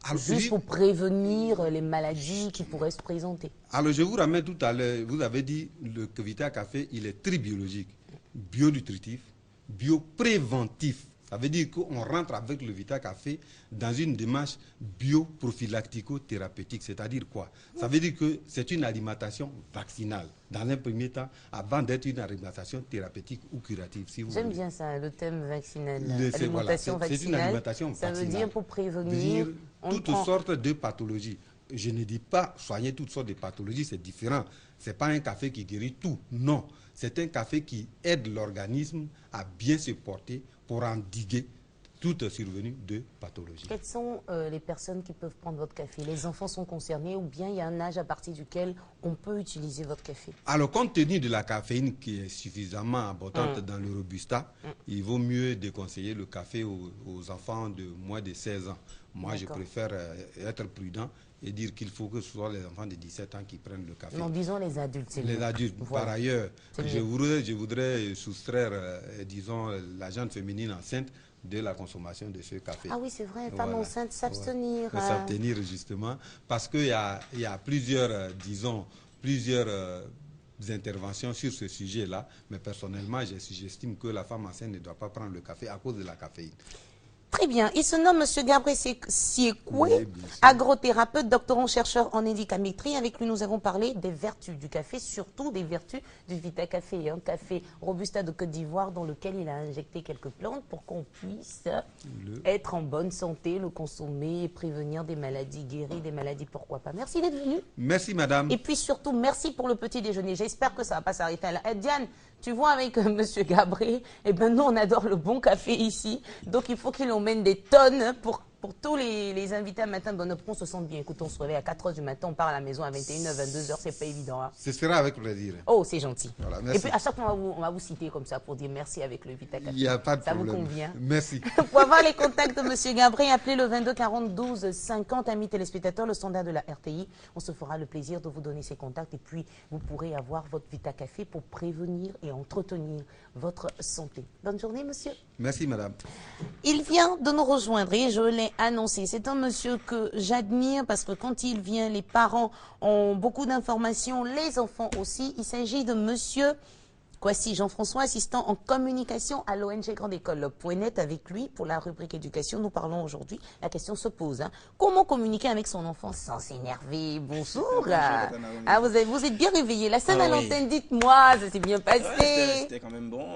Alors, juste pour prévenir les maladies qui pourraient se présenter.
Alors, je vous ramène tout à l'heure, vous avez dit le Vita Café, il est tribiologique, bionutritif, biopréventif. Ça veut dire qu'on rentre avec le Vita Café dans une démarche bioprophylactico-thérapeutique. C'est-à-dire quoi? Ça veut dire que c'est une alimentation vaccinale, dans un premier temps, avant d'être une alimentation thérapeutique ou curative. Si
j'aime bien ça, le thème vaccinal. Alimentation vaccinale, c'est une alimentation vaccinale. Ça veut dire pour prévenir
toutes sortes de pathologies. Je ne dis pas soigner toutes sortes de pathologies, c'est différent. Ce n'est pas un café qui guérit tout, non. C'est un café qui aide l'organisme à bien se porter pour endiguer toute survenue de pathologie.
Quelles sont les personnes qui peuvent prendre votre café? Les enfants sont concernés ou bien il y a un âge à partir duquel on peut utiliser votre café? Alors,
compte tenu de la caféine qui est suffisamment abondante dans le Robusta, il vaut mieux déconseiller le café aux enfants de moins de 16 ans. Moi, je préfère être prudent et dire qu'il faut que ce soit les enfants de 17 ans qui prennent le café.
Non, disons les adultes.
Les adultes.
Voilà.
Par ailleurs, je voudrais soustraire, disons, la gente féminine enceinte de la consommation de ce café.
Ah oui, c'est vrai, femmes enceintes s'abstenir.
S'abstenir, justement, parce qu'il y a plusieurs, disons, interventions sur ce sujet-là, mais personnellement, j'estime que la femme enceinte ne doit pas prendre le café à cause de la caféine.
Très bien. Il se nomme M. Gabriel Siekoué, agrothérapeute, doctorant chercheur en médicamétrie. Avec lui, nous avons parlé des vertus du café, surtout des vertus du Vita Café, un café Robusta de Côte d'Ivoire dans lequel il a injecté quelques plantes pour qu'on puisse être en bonne santé, le consommer et prévenir des maladies, guérir des maladies, pourquoi pas. Merci d'être venu.
Merci, madame.
Et puis surtout, merci pour le petit déjeuner. J'espère que ça ne va pas s'arrêter là. Diane, tu vois, avec M. Gabriel, eh ben, nous, on adore le bon café ici. Donc, il faut qu'il emmène des tonnes pour tous les invités à matin. Bon, on se sente bien. Écoute, on se réveille à 4 h du matin, on part à la maison à 21 h, 22 h, c'est pas évident. Hein.
Ce sera avec plaisir.
Oh, c'est gentil.
Voilà,
et puis, à chaque fois, on va vous citer comme ça pour dire merci avec le Vita Café.
Il n'y a pas de
problème.
Ça vous
convient.
Merci.
Pour avoir les contacts de M. Gabriel, appelez le 22 40 12 50, amis téléspectateurs, le standard de la RTI. On se fera le plaisir de vous donner ses contacts et puis vous pourrez avoir votre Vita Café pour prévenir et entretenir votre santé. Bonne journée, monsieur.
Merci, madame.
Il vient de nous rejoindre et je l'ai annoncé. C'est un monsieur que j'admire parce que quand il vient, les parents ont beaucoup d'informations, les enfants aussi. Il s'agit de monsieur Kwasi Jean-François, assistant en communication à l'ONG Grande École .net. Avec lui, pour la rubrique éducation, nous parlons aujourd'hui. La question se pose. Hein. Comment communiquer avec son enfant sans s'énerver? Bonjour. Ah, vous êtes bien réveillé. La Saint-Valentin, dites-moi, ça s'est bien passé.
C'était quand même bon.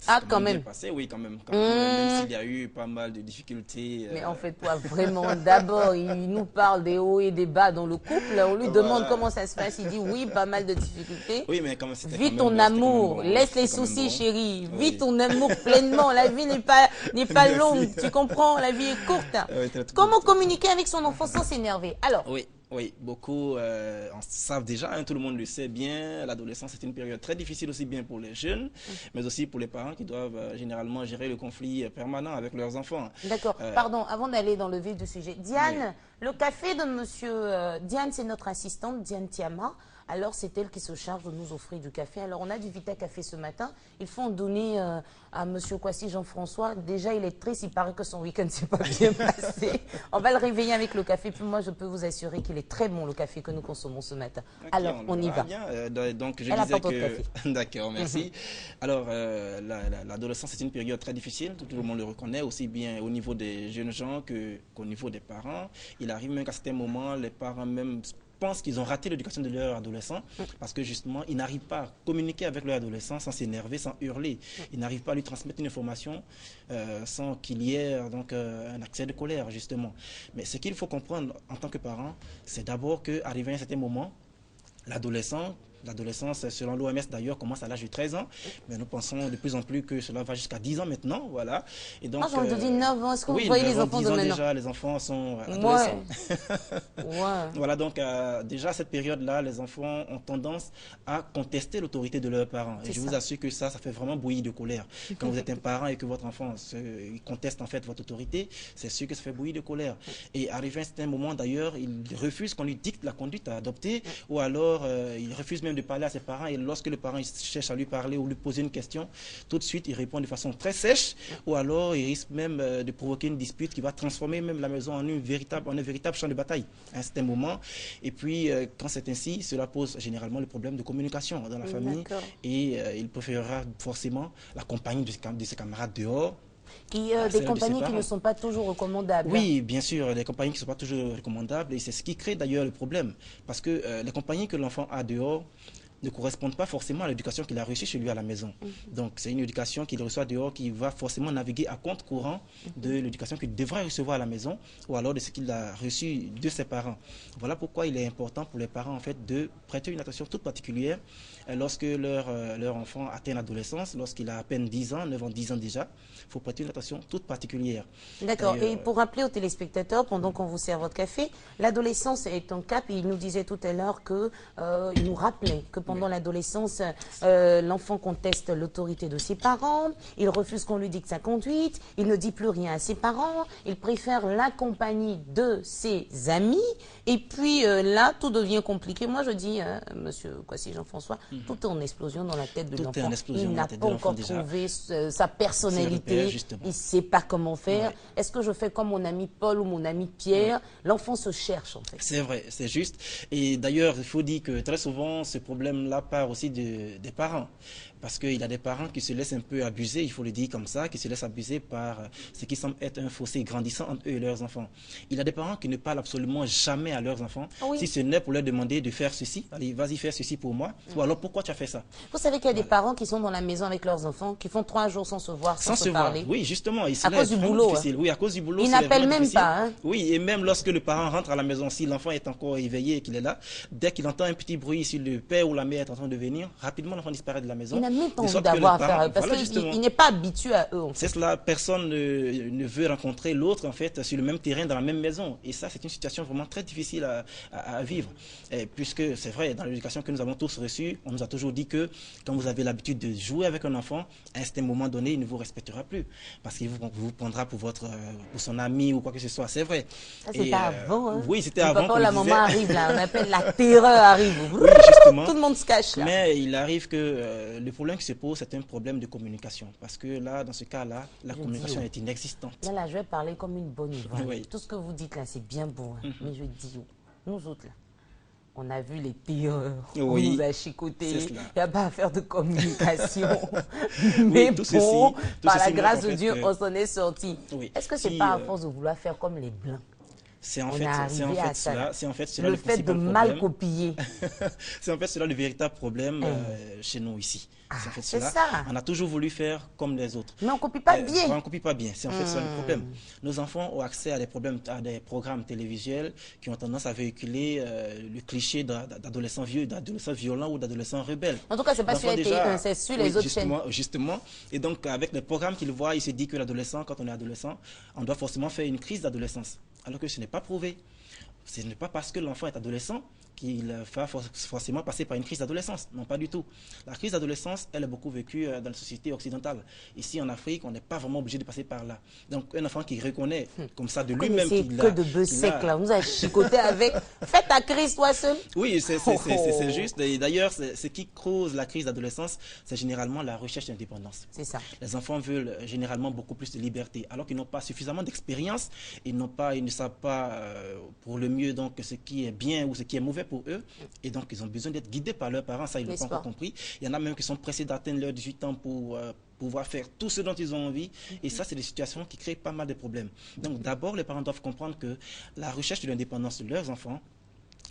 Ah, quand même.
Passé, oui, quand même. Même s'il y a eu pas mal de difficultés.
Mais en fait, toi, vraiment, d'abord, il nous parle des hauts et des bas dans le couple. On lui demande comment ça se passe. Il dit oui, pas mal de difficultés.
Oui, mais quand même, c'était
vis ton amour, laisse les soucis, chérie. Vis ton amour pleinement. La vie n'est pas longue. Tu comprends? La vie est courte. Comment communiquer avec son enfant sans s'énerver? Alors.
Oui, beaucoup en savent déjà, hein, tout le monde le sait bien. L'adolescence est une période très difficile aussi bien pour les jeunes, mais aussi pour les parents qui doivent généralement gérer le conflit permanent avec leurs enfants.
D'accord, pardon, avant d'aller dans le vif du sujet. Diane, le café de monsieur... Diane, c'est notre assistante, Diane Tiama. Alors, c'est elle qui se charge de nous offrir du café. Alors, on a du Vita Café ce matin. Il faut en donner à M. Kwasi Jean-François. Déjà, il est triste. Il paraît que son week-end ne s'est pas bien passé. On va le réveiller avec le café. Puis moi, je peux vous assurer qu'il est très bon, le café que nous consommons ce matin. Okay, alors, on y va.
Bien. Donc, je disais que... D'accord, merci. Alors, l'adolescence, c'est une période très difficile. Tout le monde le reconnaît, aussi bien au niveau des jeunes gens qu'au niveau des parents. Il arrive même qu'à certains moments, les parents même pensent qu'ils ont raté l'éducation de leur adolescent parce que justement, ils n'arrivent pas à communiquer avec leur adolescent sans s'énerver, sans hurler. Ils n'arrivent pas à lui transmettre une information sans qu'il y ait donc, un accès de colère, justement. Mais ce qu'il faut comprendre en tant que parent, c'est d'abord qu'arrivé à un certain moment, l'adolescence, selon l'OMS d'ailleurs, commence à l'âge de 13 ans, mais nous pensons de plus en plus que cela va jusqu'à 10 ans maintenant, voilà. Et donc,
j'ai entendu 9 ans, est-ce que vous voyez les enfants de maintenant?
Déjà, les enfants sont adolescents.
Ouais.
Voilà, donc déjà à cette période-là, les enfants ont tendance à contester l'autorité de leurs parents. Et je vous assure que ça fait vraiment bouillir de colère. Quand vous êtes un parent et que votre enfant il conteste en fait votre autorité, c'est sûr que ça fait bouillir de colère. Et arrivé à un certain moment d'ailleurs, il refuse qu'on lui dicte la conduite à adopter, ou alors il refuse même de parler à ses parents, et lorsque le parent cherche à lui parler ou lui poser une question, tout de suite il répond de façon très sèche, ou alors il risque même de provoquer une dispute qui va transformer même la maison en un véritable champ de bataille à un certain moment. Et puis quand c'est ainsi, cela pose généralement le problème de communication dans la famille, et il préférera forcément la compagnie de ses camarades dehors.
Des compagnies qui ne sont pas toujours recommandables.
Oui, bien sûr, des compagnies qui ne sont pas toujours recommandables, et c'est ce qui crée d'ailleurs le problème. Parce que les compagnies que l'enfant a dehors ne correspondent pas forcément à l'éducation qu'il a reçue chez lui à la maison. Donc c'est une éducation qu'il reçoit dehors qui va forcément naviguer à compte courant de l'éducation qu'il devrait recevoir à la maison, ou alors de ce qu'il a reçu de ses parents. Voilà pourquoi il est important pour les parents en fait de prêter une attention toute particulière lorsque leur enfant atteint l'adolescence, lorsqu'il a à peine 10 ans, 9 ans, 10 ans déjà. Il faut prêter une attention toute particulière.
D'accord. Et pour rappeler aux téléspectateurs, pendant qu'on vous sert votre café, l'adolescence est un cap, et il nous disait tout à l'heure il nous rappelait que pendant pendant l'adolescence, l'enfant conteste l'autorité de ses parents, il refuse qu'on lui dicte sa conduite, il ne dit plus rien à ses parents, il préfère la compagnie de ses amis, et puis là, tout devient compliqué. Moi, je dis, monsieur Kwasi Jean-François, tout est en explosion dans la tête de l'enfant. Il n'a pas encore trouvé sa personnalité, il ne sait pas comment faire. Est-ce que je fais comme mon ami Paul ou mon ami Pierre? L'enfant se cherche, en fait.
C'est vrai, c'est juste. Et d'ailleurs, il faut dire que très souvent, ce problème-là part aussi des parents. Parce qu'il y a des parents qui se laissent un peu abuser, il faut le dire comme ça, qui se laissent abuser par ce qui semble être un fossé grandissant entre eux et leurs enfants. Il y a des parents qui ne parlent absolument jamais à leurs enfants, si ce n'est pour leur demander de faire ceci. Allez, vas-y, fais ceci pour moi. Ou alors, pourquoi tu as fait ça?
Vous savez qu'il y a des parents qui sont dans la maison avec leurs enfants, qui font 3 jours sans se voir, sans se parler.
Oui, justement.
À cause du boulot.
Oui, à cause du boulot.
Ils n'appellent même pas. Hein.
Oui, et même lorsque le parent rentre à la maison, si l'enfant est encore éveillé et qu'il est là, dès qu'il entend un petit bruit, si le père ou la mère est en train de venir, rapidement l'enfant disparaît de la maison.
Il n'a même pas envie d'avoir affaire, parce qu'il n'est pas habitué à eux.
C'est cela, personne ne veut rencontrer l'autre en fait sur le même terrain, dans la même maison. Et ça, c'est une situation vraiment très difficile à vivre. Et puisque c'est vrai, dans l'éducation que nous avons tous reçue, on nous a toujours dit que quand vous avez l'habitude de jouer avec un enfant, à un certain moment donné, il ne vous respectera plus. Parce qu'il vous prendra pour son ami ou quoi que ce soit. C'est vrai.
C'était avant. Hein.
Oui, c'était avant.
Quand la maman arrive là, on appelle la terreur arrive.
Oui, justement.
Tout le monde se cache là.
Mais il arrive que le problème qui se pose, c'est un problème de communication. Parce que là, dans ce cas-là, la communication est inexistante.
Là, je vais parler comme une bonne Yvonne.
Oui.
Tout ce que vous dites là, c'est bien beau. Hein. Mais je dis, nous autres là, on a vu les terreurs, on nous a chicoté, il n'y a pas à faire de communication. Mais bon, par la grâce de Dieu, on s'en est sorti. Est-ce que ce n'est pas à force de vouloir faire comme les Blancs?
C'est en fait cela
le fait de mal copier.
C'est en fait cela le véritable problème chez nous ici. C'est en fait cela. On a toujours voulu faire comme les autres.
Mais on ne copie pas bien.
On ne copie pas bien. C'est en fait ça le problème. Nos enfants ont accès à des programmes télévisuels qui ont tendance à véhiculer le cliché d'adolescents vieux, d'adolescents violents ou d'adolescents rebelles.
En tout cas, ce n'est pas sur RTI1, c'est sur les autres chaînes.
Justement. Et donc, avec les programmes qu'ils voient, ils se disent que l'adolescent, quand on est adolescent, on doit forcément faire une crise d'adolescence. Alors que ce n'est pas prouvé. Ce n'est pas parce que l'enfant est adolescent qu'il va forcément passer par une crise d'adolescence. Non, pas du tout. La crise d'adolescence, elle est beaucoup vécue dans la société occidentale. Ici, en Afrique, on n'est pas vraiment obligé de passer par là. Donc, un enfant qui reconnaît comme ça de lui-même qu'il a...
C'est que de bœufs secs, là. Vous avez chicoté avec... Fais ta crise, toi seul.
Oui, c'est juste. Et d'ailleurs, ce qui cause la crise d'adolescence, c'est généralement la recherche d'indépendance.
C'est ça.
Les enfants veulent généralement beaucoup plus de liberté, alors qu'ils n'ont pas suffisamment d'expérience. Ils ne savent pas pour le mieux donc ce qui est bien ou ce qui est mauvais pour eux, et donc ils ont besoin d'être guidés par leurs parents, ça ils n'ont pas encore compris. Il y en a même qui sont pressés d'atteindre leurs 18 ans pour pouvoir faire tout ce dont ils ont envie, et ça c'est des situations qui créent pas mal de problèmes. Donc d'abord les parents doivent comprendre que la recherche de l'indépendance de leurs enfants,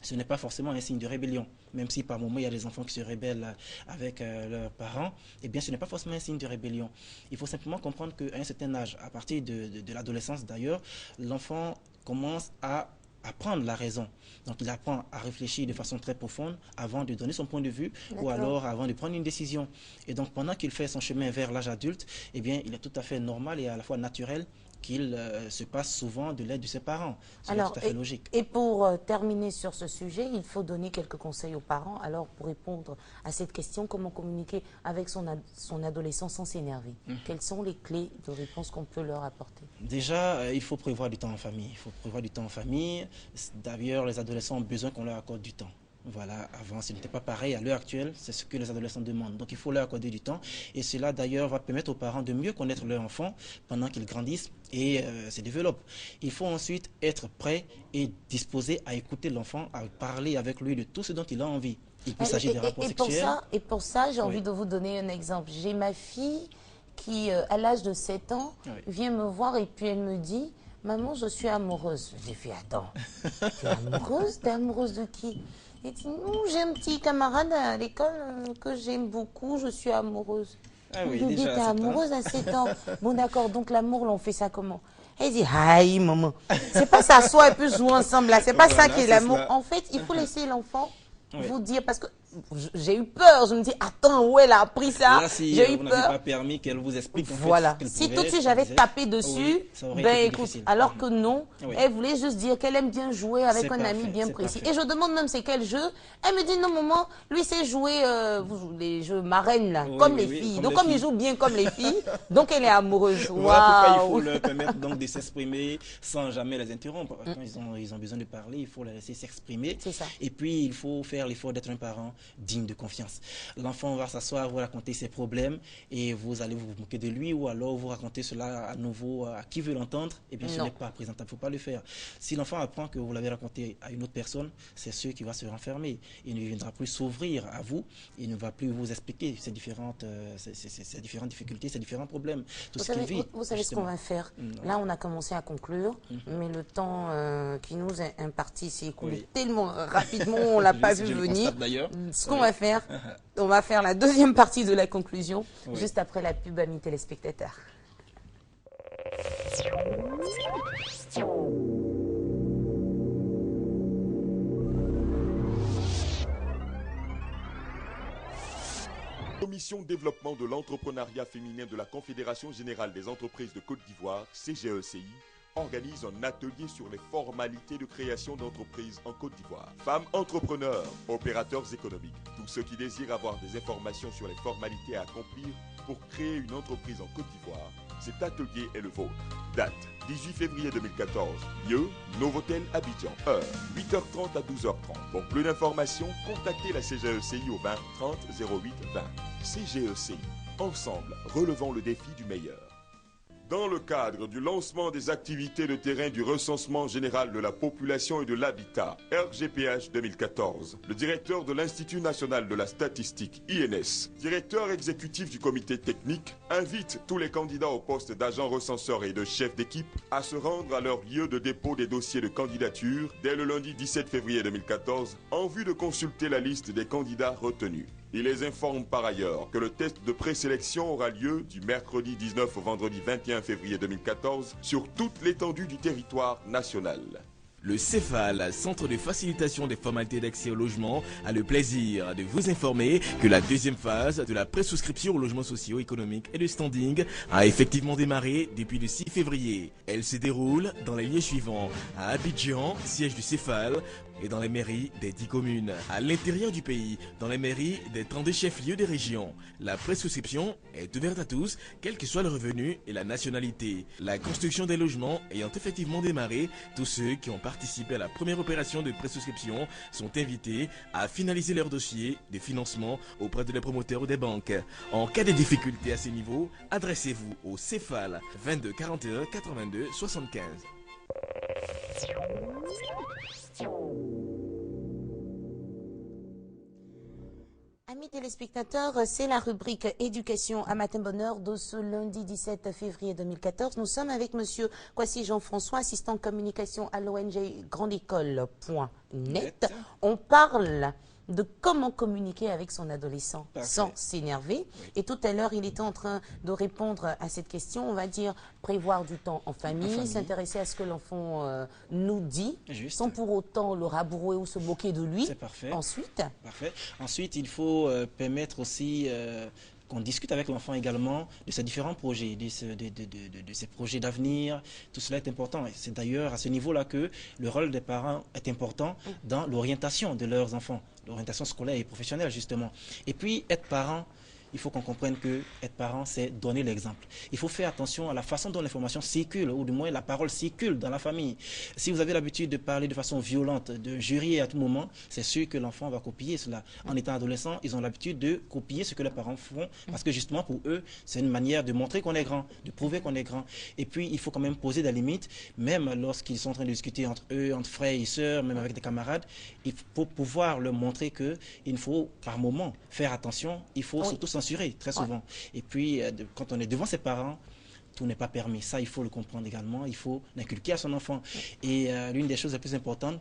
ce n'est pas forcément un signe de rébellion, même si par moment il y a des enfants qui se rebellent avec leurs parents, eh bien ce n'est pas forcément un signe de rébellion. Il faut simplement comprendre qu'à un certain âge, à partir de l'adolescence d'ailleurs, l'enfant commence à apprendre la raison. Donc il apprend à réfléchir de façon très profonde avant de donner son point de vue ou alors avant de prendre une décision. Et donc pendant qu'il fait son chemin vers l'âge adulte, eh bien il est tout à fait normal et à la fois naturel qu'il se passe souvent de l'aide de ses parents. C'est tout à fait logique.
Et pour terminer sur ce sujet, il faut donner quelques conseils aux parents. Alors, pour répondre à cette question, comment communiquer avec son adolescent sans s'énerver? Quelles sont les clés de réponse qu'on peut leur apporter?
Déjà, il faut prévoir du temps en famille. Il faut prévoir du temps en famille. D'ailleurs, les adolescents ont besoin qu'on leur accorde du temps. Voilà, avant, ce n'était pas pareil. À l'heure actuelle, c'est ce que les adolescents demandent. Donc, il faut leur accorder du temps. Et cela, d'ailleurs, va permettre aux parents de mieux connaître leur enfant pendant qu'ils grandissent et se développent. Il faut ensuite être prêt et disposé à écouter l'enfant, à parler avec lui de tout ce dont il a envie. Il peut s'agir des rapports sexuels.
Et pour ça, j'ai envie de vous donner un exemple. J'ai ma fille qui, à l'âge de 7 ans, vient me voir et puis elle me dit « Maman, je suis amoureuse. » J'ai fait « Attends, tu es amoureuse? Tu es amoureuse de qui ?» Elle dit, j'ai un petit camarade à l'école que j'aime beaucoup, je suis amoureuse.
Ah oui, déjà,
t'es amoureuse à 7 ans. Bon, d'accord, donc l'amour, là, on fait ça comment? Elle dit, aïe, maman, c'est pas s'asseoir et puis jouer ensemble, là. C'est pas ça qui est l'amour. En fait, il faut laisser l'enfant vous dire, parce que j'ai eu peur. Je me dis, attends, où elle a appris ça?
Là, si
j'ai eu
vous
peur.
n'avez pas permis qu'elle vous explique en
Voilà.
fait,
Si tout de suite j'avais tapé dessus, ben écoute, alors que non, elle voulait juste dire qu'elle aime bien jouer avec un ami bien précis. Et je demande même c'est quel jeu. Elle me dit non maman, lui c'est jouer les jeux marraines là, comme les filles. Donc comme il joue bien comme les filles, donc elle est amoureuse.
Voilà pourquoi il faut leur permettre donc de s'exprimer sans jamais les interrompre. Quand ils ont besoin de parler, il faut les laisser s'exprimer. Et puis il faut faire l'effort d'être un parent digne de confiance. L'enfant va s'asseoir, vous raconter ses problèmes et vous allez vous moquer de lui ou alors vous raconter cela à nouveau à qui veut l'entendre. Et bien ce n'est pas présentable, il ne faut pas le faire. Si l'enfant apprend que vous l'avez raconté à une autre personne, c'est sûr qu'il va se renfermer. Il ne viendra plus s'ouvrir à vous, il ne va plus vous expliquer ses différentes difficultés, ses différents problèmes, tout ce qu'il vit.
Vous savez ce qu'on va faire? Là, on a commencé à conclure, mais le temps qui nous est imparti s'est écoulé tellement rapidement, on ne l'a pas vu venir. Ce qu'on va faire, on va faire la deuxième partie de la conclusion, juste après la pub, amis téléspectateurs.
Commission développement de l'entrepreneuriat féminin de la Confédération générale des entreprises de Côte d'Ivoire, CGECI, organise un atelier sur les formalités de création d'entreprises en Côte d'Ivoire. Femmes entrepreneurs, opérateurs économiques, tous ceux qui désirent avoir des informations sur les formalités à accomplir pour créer une entreprise en Côte d'Ivoire, cet atelier est le vôtre. Date 18 février 2014. Lieu Novotel Abidjan. Heure 8h30 à 12h30. Pour plus d'informations, contactez la CGECI au 20 30 08 20. CGECI. Ensemble, relevons le défi du meilleur. Dans le cadre du lancement des activités de terrain du recensement général de la population et de l'habitat, RGPH 2014, le directeur de l'Institut national de la statistique, INS, directeur exécutif du comité technique, invite tous les candidats au poste d'agent recenseur et de chef d'équipe à se rendre à leur lieu de dépôt des dossiers de candidature dès le lundi 17 février 2014 en vue de consulter la liste des candidats retenus. Il les informe par ailleurs que le test de présélection aura lieu du mercredi 19 au vendredi 21 février 2014 sur toute l'étendue du territoire national.
Le CEFAL, Centre de facilitation des formalités d'accès au logement, a le plaisir de vous informer que la deuxième phase de la présouscription aux logements sociaux, économiques et de standing a effectivement démarré depuis le 6 février. Elle se déroule dans les lieux suivants: à Abidjan, siège du CEFAL, et dans les mairies des 10 communes. À l'intérieur du pays, dans les mairies des 32 chefs-lieux des régions. La présouscription est ouverte à tous, quel que soit le revenu et la nationalité. La construction des logements ayant effectivement démarré, tous ceux qui ont participé à la première opération de présouscription sont invités à finaliser leur dossier de financement auprès des promoteurs ou des banques. En cas de difficulté à ce niveau, adressez-vous au CEFAL 22 41 82 75.
Amis téléspectateurs, c'est la rubrique éducation à matin bonheur de ce lundi 17 février 2014. Nous sommes avec monsieur Kwasi Jean-François, assistant communication à l'ONG grandécole.net. On parle de comment communiquer avec son adolescent sans s'énerver. Et tout à l'heure, il était en train de répondre à cette question. On va dire prévoir du temps en famille. S'intéresser à ce que l'enfant nous dit, sans pour autant le rabrouer ou se moquer de lui.
C'est parfait.
Ensuite,
il faut permettre aussi qu'on discute avec l'enfant également de ses différents projets, de ses projets d'avenir. Tout cela est important. C'est d'ailleurs à ce niveau-là que le rôle des parents est important dans l'orientation de leurs enfants, l'orientation scolaire et professionnelle justement. Et puis être parent, il faut qu'on comprenne que être parent, c'est donner l'exemple. Il faut faire attention à la façon dont l'information circule, ou du moins la parole circule dans la famille. Si vous avez l'habitude de parler de façon violente, de jurer à tout moment, c'est sûr que l'enfant va copier cela. En étant adolescent, ils ont l'habitude de copier ce que les parents font, parce que justement pour eux, c'est une manière de montrer qu'on est grand, de prouver qu'on est grand. Et puis, il faut quand même poser des limites, même lorsqu'ils sont en train de discuter entre eux, entre frères et sœurs, même avec des camarades, il faut pouvoir leur montrer qu'il faut, par moment, faire attention, il faut surtout censurer très souvent. Et puis, quand on est devant ses parents, tout n'est pas permis. Ça, il faut le comprendre également. Il faut l'inculquer à son enfant. Et l'une des choses les plus importantes,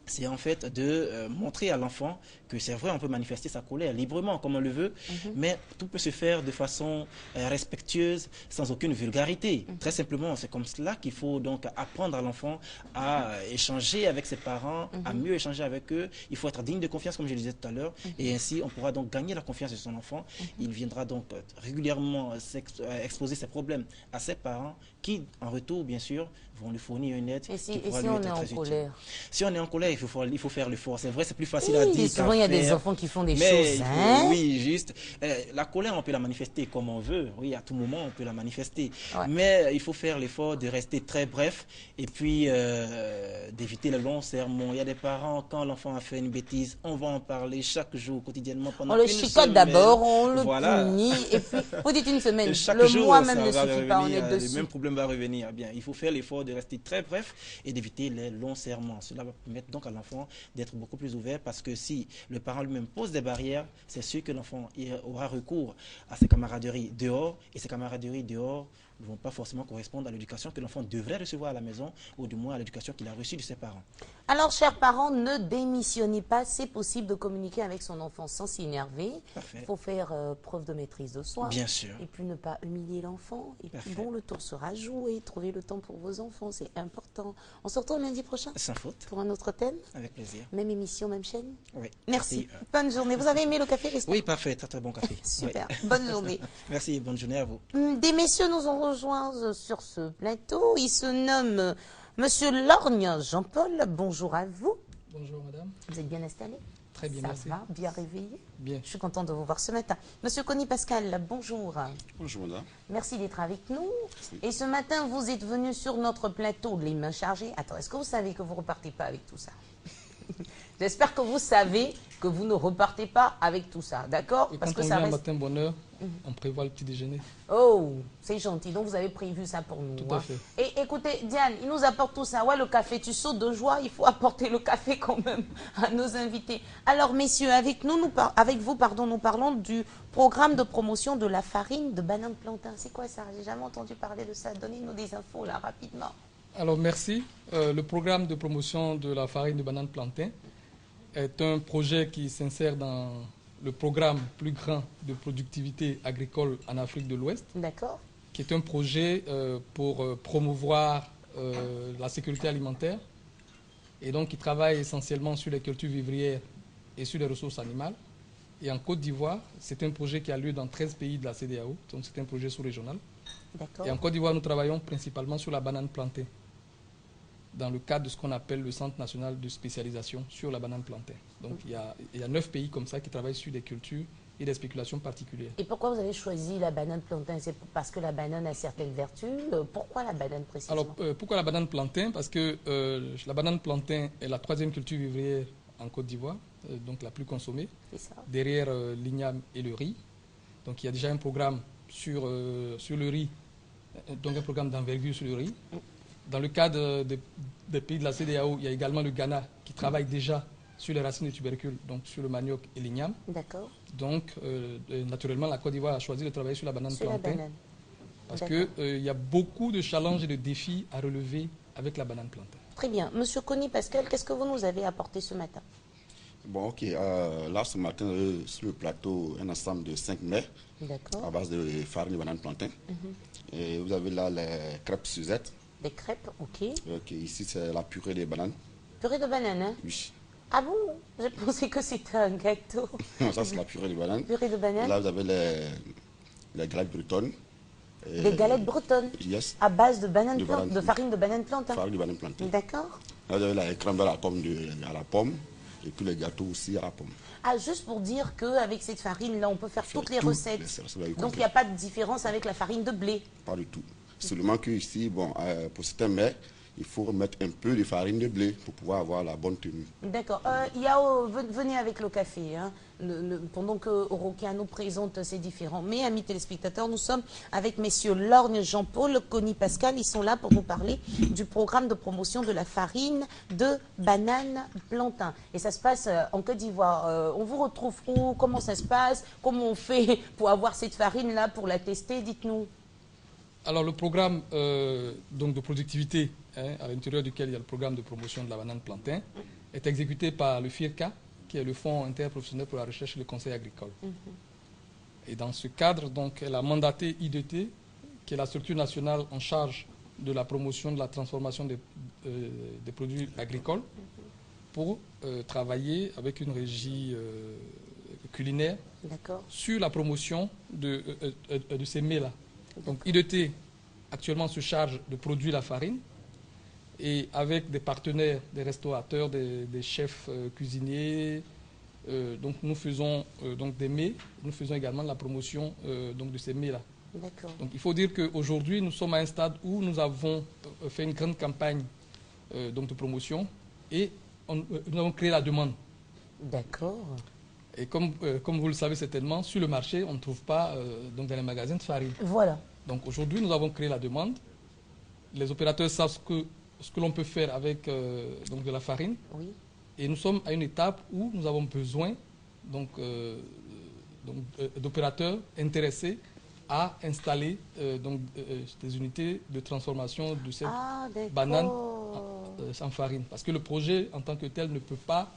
c'est en fait de montrer à l'enfant que c'est vrai, on peut manifester sa colère librement, comme on le veut, mais tout peut se faire de façon respectueuse, sans aucune vulgarité. Très simplement, c'est comme cela qu'il faut donc apprendre à l'enfant à échanger avec ses parents, à mieux échanger avec eux. Il faut être digne de confiance, comme je le disais tout à l'heure, et ainsi on pourra donc gagner la confiance de son enfant. Il viendra donc régulièrement exposer ses problèmes à ses parents, qui, en retour, bien sûr, vont lui fournir une aide.
Et si
qui pourra
on
lui être
est en
très utile.
colère?
Si on est en colère, il faut faire l'effort. C'est vrai, c'est plus facile à dire.
Souvent, il y a des enfants qui font des choses.
Oui, juste. La colère, on peut la manifester comme on veut. Oui, à tout moment, on peut la manifester.
Ouais.
Mais il faut faire l'effort de rester très bref et puis d'éviter les longs sermons. Il y a des parents, quand l'enfant a fait une bêtise, on va en parler chaque jour, quotidiennement, pendant
on le
une
chicote
semaine.
d'abord, on le
Voilà.
punit, et puis vous dites une semaine.
Chaque
Le
jour,
mois même
ça
ne
va
suffit pas, on est
revenir,
dessus.
le même problème va revenir. Bien, il faut faire l'effort de rester très bref et d'éviter les longs serments. Cela va permettre donc à l'enfant d'être beaucoup plus ouvert, parce que si le parent lui-même pose des barrières, c'est sûr que l'enfant aura recours à ses camaraderies dehors, et ces camaraderies dehors ne vont pas forcément correspondre à l'éducation que l'enfant devrait recevoir à la maison, ou du moins à l'éducation qu'il a reçue de ses parents.
Alors, chers parents, ne démissionnez pas. C'est possible de communiquer avec son enfant sans s'énerver. Il faut faire preuve de maîtrise de soi.
Bien sûr.
Et puis ne pas humilier l'enfant. Et puis bon, le tour sera joué. Trouvez le temps pour vos enfants, c'est important. On se retrouve lundi prochain.
Sans faute.
Pour un autre thème.
Avec plaisir.
Même émission, même chaîne.
Oui.
Merci. Bonne journée. Vous avez aimé le café, Christophe?
Oui, parfait. Très, très bon café.
Super.
Oui.
Bonne journée.
Merci. Bonne journée à vous.
Des messieurs nous ont rejoints sur ce plateau. Il se nomme Monsieur Lorgne Jean-Paul. Bonjour à vous.
Bonjour madame.
Vous êtes bien installé?
Très bien, merci.
Ça va, bien réveillé?
Bien.
Je suis contente de vous voir ce matin. Monsieur Conny Pascal, bonjour.
Bonjour madame.
Merci d'être avec nous. Et ce matin, vous êtes venu sur notre plateau, les mains chargées. Attends, est-ce que vous savez que vous ne repartez pas avec tout ça? J'espère que vous savez que vous ne repartez pas avec tout ça, d'accord?
Parce que ça reste... matin bonheur, on prévoit le petit déjeuner.
Oh, c'est gentil. Donc vous avez prévu ça pour nous.
Tout à fait.
Et écoutez, Diane, il nous apporte tout ça. Ouais, le café, tu sautes de joie. Il faut apporter le café quand même à nos invités. Alors, messieurs, avec vous, nous parlons du programme de promotion de la farine de banane plantain. C'est quoi ça? J'ai jamais entendu parler de ça. Donnez-nous des infos là, rapidement.
Alors, merci. Le programme de promotion de la farine de banane plantain est un projet qui s'insère dans le programme plus grand de productivité agricole en Afrique de l'Ouest.
D'accord.
Qui est un projet pour promouvoir la sécurité alimentaire, et donc qui travaille essentiellement sur les cultures vivrières et sur les ressources animales. Et en Côte d'Ivoire, c'est un projet qui a lieu dans 13 pays de la CEDEAO, donc c'est un projet sous-régional.
D'accord.
Et en Côte d'Ivoire, nous travaillons principalement sur la banane plantain, dans le cadre de ce qu'on appelle le Centre national de spécialisation sur la banane plantain. Donc il y a 9 pays comme ça qui travaillent sur des cultures et des spéculations particulières.
Et pourquoi vous avez choisi la banane plantain? C'est parce que la banane a certaines vertus? Pourquoi la banane précisément?
Alors pourquoi la banane plantain? Parce que la banane plantain est la 3e culture vivrière en Côte d'Ivoire, donc la plus consommée, derrière l'igname et le riz. Donc il y a déjà un programme sur le riz, donc un programme d'envergure sur le riz. Dans le cadre des pays de la CEDEAO, il y a également le Ghana qui travaille déjà sur les racines de tubercules, donc sur le manioc et l'igname.
D'accord.
Donc, naturellement, la Côte d'Ivoire a choisi de travailler sur la banane plantain. Parce qu'il y a beaucoup de challenges et de défis à relever avec la banane plantain.
Très bien. Monsieur Conny Pascal, qu'est-ce que vous nous avez apporté ce matin?
Bon, ok. Là, ce matin, sur le plateau, un ensemble de 5 mets à base de farine de banane plantain. Et vous avez là les crêpes Suzette.
Des crêpes, ok.
Ok, ici, c'est la purée de banane.
Purée de banane, hein?
Oui.
Ah bon? Je pensais que c'était un gâteau.
Non, ça, c'est la purée de banane.
Purée de banane.
Là, vous avez les galettes bretonnes.
Des galettes bretonnes?
Yes.
À base de farine de banane plantain.
Farine de banane plantain.
D'accord.
Là, vous avez les crèmes à la pomme, et puis les gâteaux aussi à la pomme.
Ah, juste pour dire qu'avec cette farine-là, on peut faire toutes les recettes. Donc, il n'y a pas de différence avec la farine de blé?
Pas du tout. Seulement que ici, bon, pour certains mets, il faut remettre un peu de farine de blé pour pouvoir avoir la bonne tenue.
D'accord. Venez avec le café, hein, pendant que Orokia nous présente ces différents. Mais, amis téléspectateurs, nous sommes avec messieurs Lorgne Jean-Paul, Conny Pascal. Ils sont là pour nous parler du programme de promotion de la farine de banane plantain. Et ça se passe en Côte d'Ivoire. On vous retrouve où? Comment ça se passe? Comment on fait pour avoir cette farine-là, pour la tester? Dites-nous.
Alors le programme donc de productivité à l'intérieur duquel il y a le programme de promotion de la banane plantain, est exécuté par le FIRCA, qui est le Fonds interprofessionnel pour la recherche et le conseil agricole. Et dans ce cadre, donc, elle a mandaté IDT, qui est la structure nationale en charge de la promotion de la transformation des produits agricoles, pour travailler avec une régie culinaire sur la promotion de ces mets-là. Donc IDT actuellement se charge de produire la farine, et avec des partenaires, des restaurateurs, des chefs cuisiniers, donc nous faisons donc des mets, nous faisons également la promotion donc de ces mets-là. Donc il faut dire qu'aujourd'hui nous sommes à un stade où nous avons fait une grande campagne donc de promotion, et nous avons créé la demande.
D'accord.
Et comme vous le savez certainement, sur le marché, on ne trouve pas donc dans les magasins de farine.
Voilà.
Donc aujourd'hui, nous avons créé la demande. Les opérateurs savent ce que l'on peut faire avec donc de la farine.
Oui.
Et nous sommes à une étape où nous avons besoin d'opérateurs intéressés à installer des unités de transformation de cette banane en farine. Parce que le projet en tant que tel ne peut pas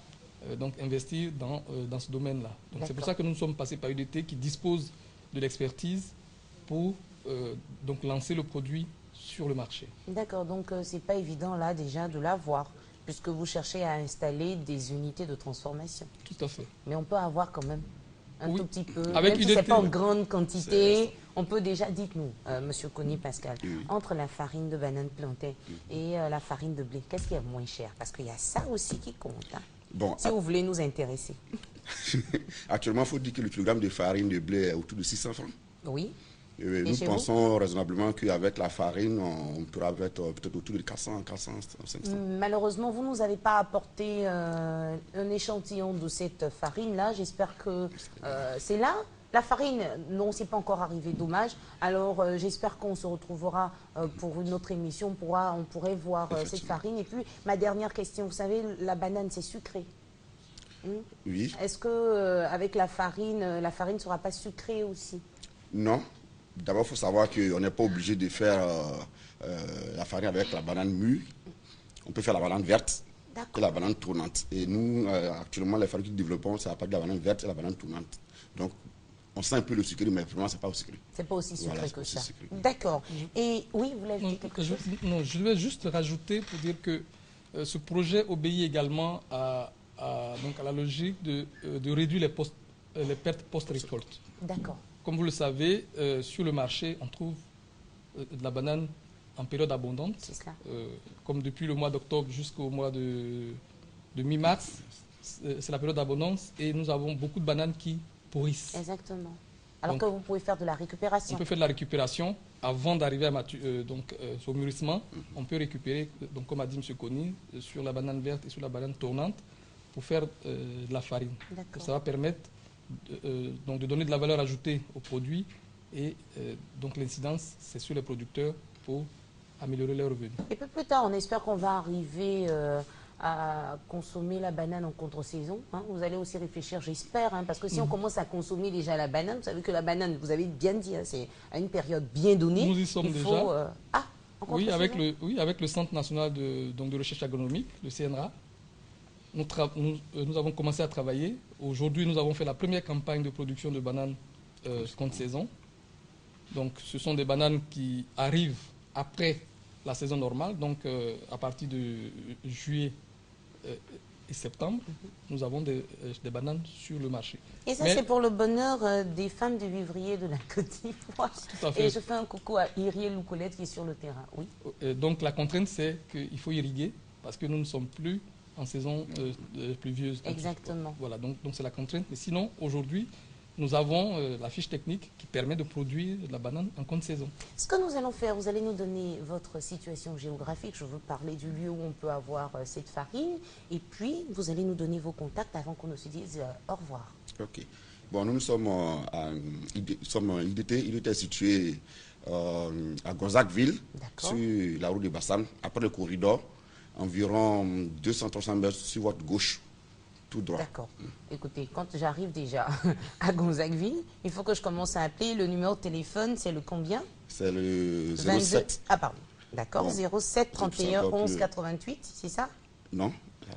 donc investir dans ce domaine-là. Donc c'est pour ça que nous sommes passés par UDT, qui dispose de l'expertise pour donc lancer le produit sur le marché.
D'accord, donc c'est pas évident là déjà de l'avoir, puisque vous cherchez à installer des unités de transformation.
Tout à fait.
Mais on peut avoir quand même un tout petit peu,
avec
même si ce n'est pas en grande quantité, on peut déjà, dites-nous, Monsieur Kony Pascal, entre la farine de banane plantain et la farine de blé, qu'est-ce qui est moins cher? Parce qu'il y a ça aussi qui compte, hein.
Bon,
si vous voulez nous intéresser.
Actuellement, il faut dire que le kilogramme de farine de blé est autour de 600 francs.
Oui.
Nous pensons raisonnablement qu'avec la farine, on pourra être peut-être autour de 400, 500.
Malheureusement, vous ne nous avez pas apporté un échantillon de cette farine-là. J'espère que c'est là. La farine, non, c'est pas encore arrivé, dommage. Alors, j'espère qu'on se retrouvera pour une autre émission. On pourrait voir cette farine. Et puis, ma dernière question, vous savez, la banane, c'est sucré.
Oui.
Est-ce qu'avec la farine ne sera pas sucrée aussi?
Non. D'abord, il faut savoir qu'on n'est pas obligé de faire la farine avec la banane mûre. On peut faire la banane verte et la banane tournante. Et nous, actuellement, les farines que nous développons, c'est à partir de la banane verte et la banane tournante. Donc, on sent un peu le sucré, mais vraiment, ce n'est pas aussi sucré.
C'est pas aussi sucré que ça. D'accord. Et oui, vous voulez ajouter quelque chose?
Non, je vais juste rajouter pour dire que ce projet obéit également à la logique de réduire les pertes post-récolte.
D'accord.
Comme vous le savez, sur le marché, on trouve de la banane en période abondante.
C'est cela.
Comme depuis le mois d'octobre jusqu'au mois de mi-mars, c'est la période d'abondance, et nous avons beaucoup de bananes qui pourrissent.
Exactement. Alors
donc,
que vous pouvez faire de la récupération.
On peut faire de la récupération avant d'arriver au mûrissement. On peut récupérer, donc, comme a dit M. Kony, sur la banane verte et sur la banane tournante pour faire de la farine. Ça va permettre donc de donner de la valeur ajoutée au produit, et donc l'incidence, c'est sur les producteurs pour améliorer leurs revenus.
Et peu plus tard, on espère qu'on va arriver à consommer la banane en contre-saison. Hein. Vous allez aussi réfléchir, j'espère, hein, parce que si on commence à consommer déjà la banane, vous savez que la banane, vous avez bien dit, hein, c'est à une période bien donnée.
Nous y sommes déjà.
Oui,
avec le Centre national de recherche agronomique, le CNRA. Nous avons commencé à travailler. Aujourd'hui, nous avons fait la première campagne de production de bananes contre saison. Donc, ce sont des bananes qui arrivent après la saison normale. Donc, à partir de juillet et septembre, nous avons des bananes sur le marché.
Et ça, c'est pour le bonheur des femmes de vivriers de la Côte d'Ivoire.
Tout à fait.
Et je fais un coucou à Iriel Loucolette qui est sur le terrain. Oui.
Donc, la contrainte, c'est qu'il faut irriguer, parce que nous ne sommes plus en saison pluvieuse.
Exactement.
Voilà, donc c'est la contrainte. Mais sinon, aujourd'hui, nous avons la fiche technique qui permet de produire de la banane en contre-saison.
Ce que nous allons faire, vous allez nous donner votre situation géographique. Je veux parler du lieu où on peut avoir cette farine. Et puis, vous allez nous donner vos contacts avant qu'on ne se dise au revoir.
OK. Bon, nous sommes à IDT. IDT est situé à Gonzagueville, sur la route de Bassam, après le corridor, environ 200-300 mètres sur votre gauche. Droit.
D'accord. Écoutez, quand j'arrive déjà à Gonzagueville, il faut que je commence à appeler. Le numéro de téléphone, c'est le combien?
C'est le 07.
Ah, pardon. D'accord, 07 31 11 88, c'est ça?
Non.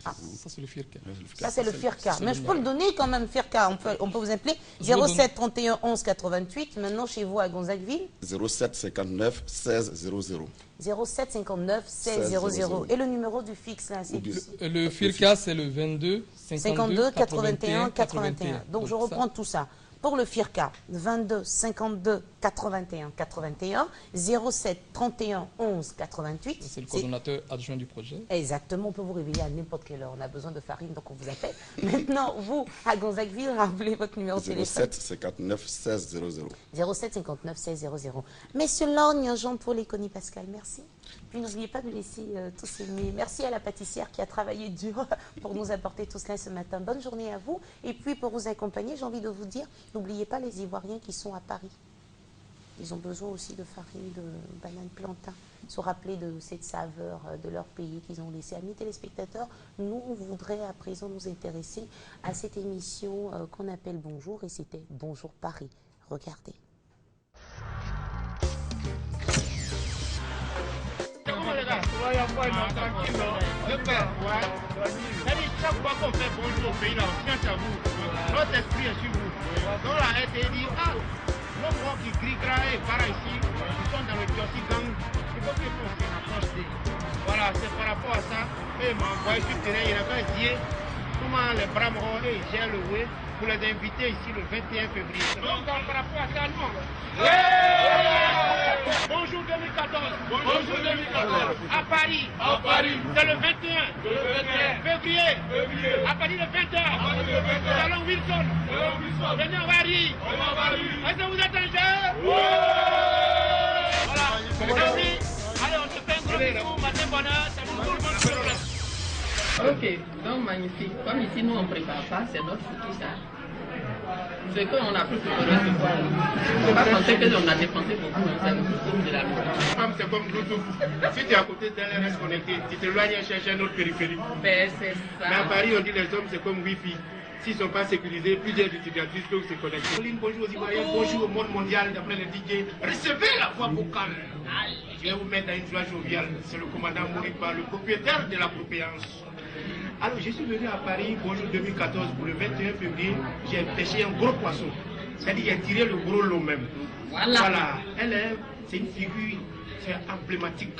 Ça, c'est le FIRCA.
Ça, c'est le FIRCA. Mais je peux le donner quand même, FIRCA. On peut vous appeler 07 31 11 88. Maintenant, chez vous, à Gonzagueville
07 59 16 00.
07 59 16 00. Et le numéro du fixe, là, c'est
le FIRCA, c'est le 22 52 81 81.
Donc, je reprends tout ça. Pour le FIRCA, 22 52 81 81, 07 31 11 88.
C'est le coordonnateur adjoint du projet.
Exactement, on peut vous réveiller à n'importe quelle heure. On a besoin de farine, donc on vous appelle. Maintenant, vous, à Gonzagueville, rappelez votre numéro de téléphone.
07 59 16 00.
07 59 16 00. Monsieur Lorgne, Jean-Paul et Connie Pascal, merci. Puis n'oubliez pas de laisser tous ces mails. Merci à la pâtissière qui a travaillé dur pour nous apporter tout cela ce matin. Bonne journée à vous. Et puis pour vous accompagner, j'ai envie de vous dire, n'oubliez pas les Ivoiriens qui sont à Paris. Ils ont besoin aussi de farine de banane plantain. Se rappeler de cette saveur de leur pays qu'ils ont laissé. Amis téléspectateurs, nous, on voudrait à présent nous intéresser à cette émission qu'on appelle Bonjour. Et c'était Bonjour Paris. Regardez.
Chaque fois qu'on fait bonjour au pays, là, on tient à vous. Notre esprit est sur vous. Donc la RTI dit, ah, nos morts qui crient et par ici, ils sont dans le Jossi Gang. Il faut qu'ils fassent une approche. Voilà, c'est par rapport à ça. Et il m'a envoyé sur le terrain, il a fait dire comment les bras morts et ils gèrent le way pour les inviter ici le 21 février. Donc par rapport à ça, nous. Bonjour 2014. Bonjour 2014. À Paris. À Paris. C'est le 21. Février. À partir de 20h. Salon Wilson. Venez, on va rire. Est-ce que vous êtes un jeu? Voilà. Merci. Allez, on se fait un gros bisou. Matin bonheur. Ça nous roule bonne journée.
Ok, donc magnifique. Comme ici, nous, on ne prépare pas, c'est notre foutu ça. C'est qu'on a plus de voir. Il ne faut pas penser qu'on a dépensé beaucoup, c'est le coût de la nourriture.
Femme, c'est comme Bluetooth. Si tu es à côté d'elle, reste connecté. Tu t'éloignes et cherches un autre périphérique.
Ben, c'est ça.
Mais à Paris, on dit les hommes, c'est comme Wi-Fi. S'ils ne sont pas sécurisés, plusieurs utilisatrices peuvent se connecter. Bonjour aux Ivoiriens, bonjour au monde mondial, d'après le DJ. Recevez la voix vocale. Je vais vous mettre à une joie joviale. C'est le commandant Moriba, le propriétaire de la Propéance. Alors, je suis venu à Paris, bonjour 2014, pour le 21 février. J'ai pêché un gros poisson. C'est-à-dire j'ai tiré le gros lot même. Voilà. C'est une figure, c'est emblématique.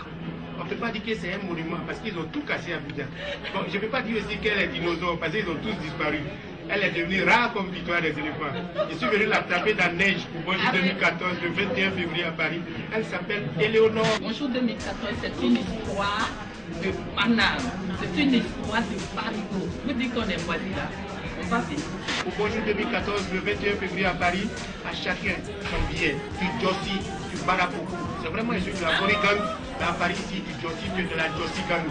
On ne peut pas dire que c'est un monument parce qu'ils ont tout cassé à Abidjan. Bon, je ne peux pas dire aussi qu'elle est dinosaure parce qu'ils ont tous disparu. Elle est devenue rare comme victoire des éléphants. Je suis venu l'attraper dans la neige pour bonjour 2014, le 21 février à Paris. Elle s'appelle Éléonore.
Bonjour 2014, c'est une histoire de banane. C'est une histoire de parigo. Vous dites qu'on est voisins là. On va finir.
Pour bonjour 2014, le 21 février à Paris, à chacun son billet. Du Jossi, du Barapoku. C'est vraiment un jeu de la Borigang. À Paris ici, du Jossi, de la Jossi Gang.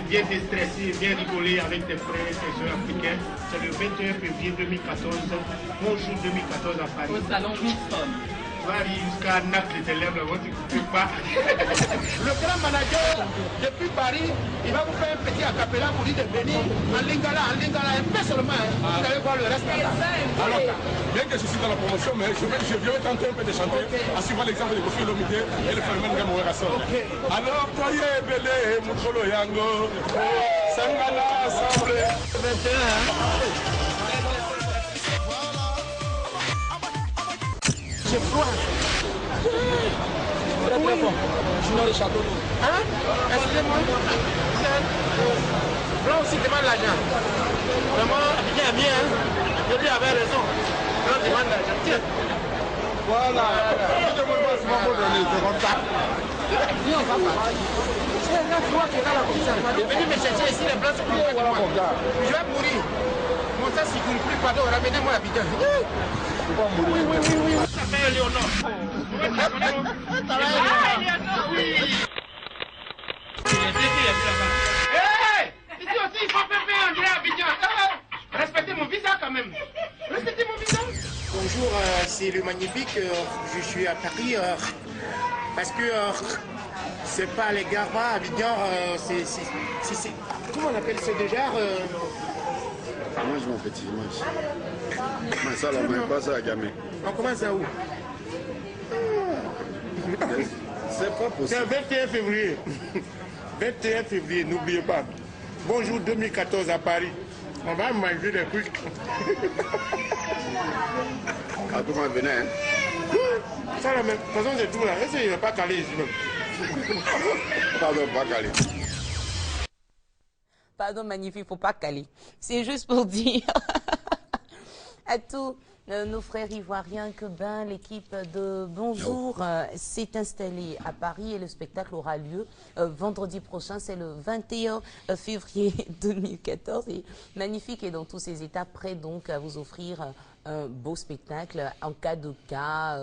Bien déstressé, bien rigolé avec tes frères et tes soeurs africains. C'est le 21 février 2014. Bonjour 2014 à Paris.
Au salon Wilson.
Jusqu'à Naples, tes lèvres, tu ne peux pas. Le grand manager depuis Paris, il va vous faire un petit acapella pour lui de venir en lingala, un peu seulement. Vous allez voir le reste là.
Alors, bien que je suis dans la promotion, mais je vais tenter un peu de chanter en suivant l'exemple de Kofi Olomide et le phénomène de Gamouera. Alors, Toye Bele, Moukolo Yango, Sangala, Assemblée. 21.
J'ai froid. Très très bon. Junior de Château d'eau. Hein? Excusez-moi. Blanc aussi demande l'argent. Vraiment, Abidjan est bien. Je lui avais raison. Blanc demande l'argent. Tiens. Voilà. Je te demande pas souvent pour donner. C'est comme ça. Viens, on va partir. C'est un froid qui est dans la commission. Il est venu me chercher ici, les blancs sont plus près de moi. Je vais mourir. Mon sang ne circule plus, pardon. Ramenez-moi à Abidjan. Oui. Ça fait Léonore. Oui. Ici aussi, il faut faire André Abidjan. Respectez mon visa quand même. Respectez mon visa. Bonjour, c'est le magnifique. Je suis à Paris parce que c'est pas les Garba, Abidjan. C'est comment on appelle ça déjà
Mange mon petit, mange. Mais ça, là, on ne pas ça à gamer.
On commence à où?
C'est pas possible. C'est 21 février. 21 février, n'oubliez pas. Bonjour 2014 à Paris. On va manger des trucs.
Ah, tout le monde venait, hein?
Ça, la même. De toute façon, c'est tout là. Est-ce qu'il ne va pas caler ici même?
Pardon, pas caler.
Pardon, magnifique, faut pas caler. C'est juste pour dire à tous nos frères ivoiriens que l'équipe de Bonjour s'est installée à Paris et le spectacle aura lieu vendredi prochain, c'est le 21 février 2014. Et Magnifique est dans tous ses états prêt donc à vous offrir un beau spectacle en cas de cas,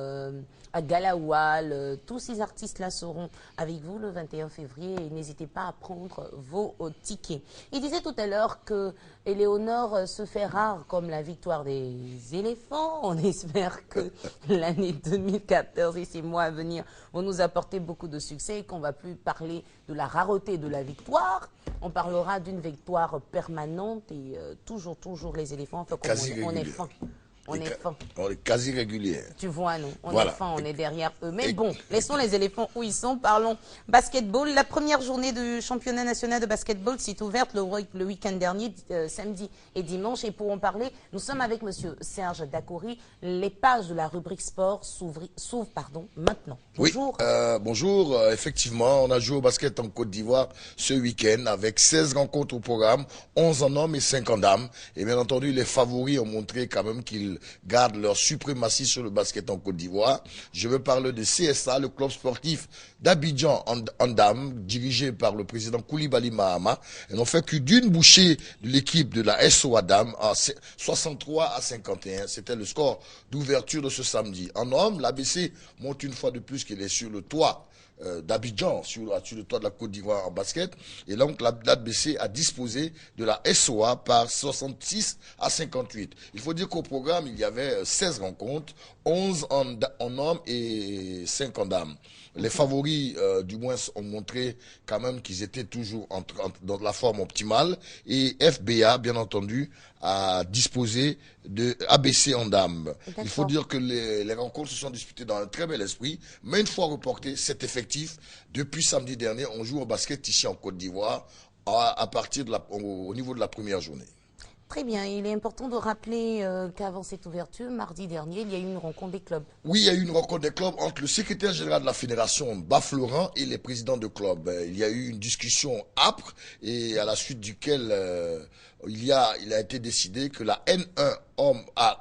à Galawal. Tous ces artistes-là seront avec vous le 21 février et n'hésitez pas à prendre vos tickets. Il disait tout à l'heure que Éléonore se fait rare comme la victoire des éléphants. On espère que l'année 2014 et ces mois à venir vont nous apporter beaucoup de succès et qu'on ne va plus parler de la rareté de la victoire. On parlera d'une victoire permanente et toujours les éléphants. Enfin, on est fin. On est fin.
On est quasi régulier.
Tu vois, nous, on est fin, on est derrière eux. Mais bon, laissons les éléphants où ils sont. Parlons basketball. La première journée du championnat national de basketball s'est ouverte le week-end dernier, samedi et dimanche. Et pour en parler, nous sommes avec monsieur Serge Dacoury. Les pages de la rubrique sport s'ouvrent maintenant. Bonjour.
Oui, bonjour. Effectivement, on a joué au basket en Côte d'Ivoire ce week-end avec 16 rencontres au programme, 11 en hommes et 5 en dames. Et bien entendu, les favoris ont montré quand même qu'ils gardent leur suprématie sur le basket en Côte d'Ivoire. Je veux parler de CSA, le club sportif d'Abidjan en dames, dirigé par le président Koulibaly Mahama. Ils n'ont fait que d'une bouchée de l'équipe de la SOA Dames à 63-51. C'était le score d'ouverture de ce samedi. En hommes, l'ABC montre une fois de plus qu'il est sur le toit d'Abidjan, sur le toit de la Côte d'Ivoire en basket. Et donc, l'ABC a disposé de la SOA par 66-58. Il faut dire qu'au programme, il y avait 16 rencontres, 11 en hommes et 5 en dames. Les favoris, du moins, ont montré quand même qu'ils étaient toujours dans la forme optimale. Et FBA, bien entendu, a disposé de ABC en dames. Il faut dire que les rencontres se sont disputées dans un très bel esprit, mais une fois reporté, c'est effectif. Depuis samedi dernier, on joue au basket ici en Côte d'Ivoire à partir au niveau de la première journée.
Très bien. Il est important de rappeler qu'avant cette ouverture, mardi dernier, il y a eu une rencontre des clubs.
Oui, il y a eu une rencontre des clubs entre le secrétaire général de la fédération, Bafleurant, et les présidents de clubs. Il y a eu une discussion âpre et à la suite duquel il a été décidé que la N1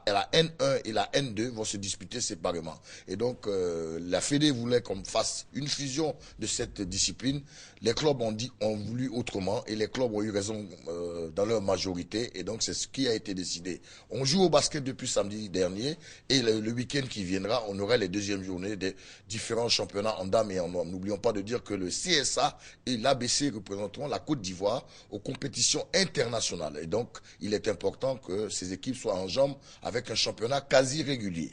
la N1 et la N2 vont se disputer séparément. Et donc, la Fédé voulait qu'on fasse une fusion de cette discipline. Les clubs ont voulu autrement et les clubs ont eu raison dans leur majorité. Et donc, c'est ce qui a été décidé. On joue au basket depuis samedi dernier et le week-end qui viendra, on aura les deuxièmes journées des différents championnats en dames et en hommes. N'oublions pas de dire que le CSA et l'ABC représenteront la Côte d'Ivoire aux compétitions internationales. Et donc, il est important que ces équipes soient en jambes avec un championnat quasi régulier.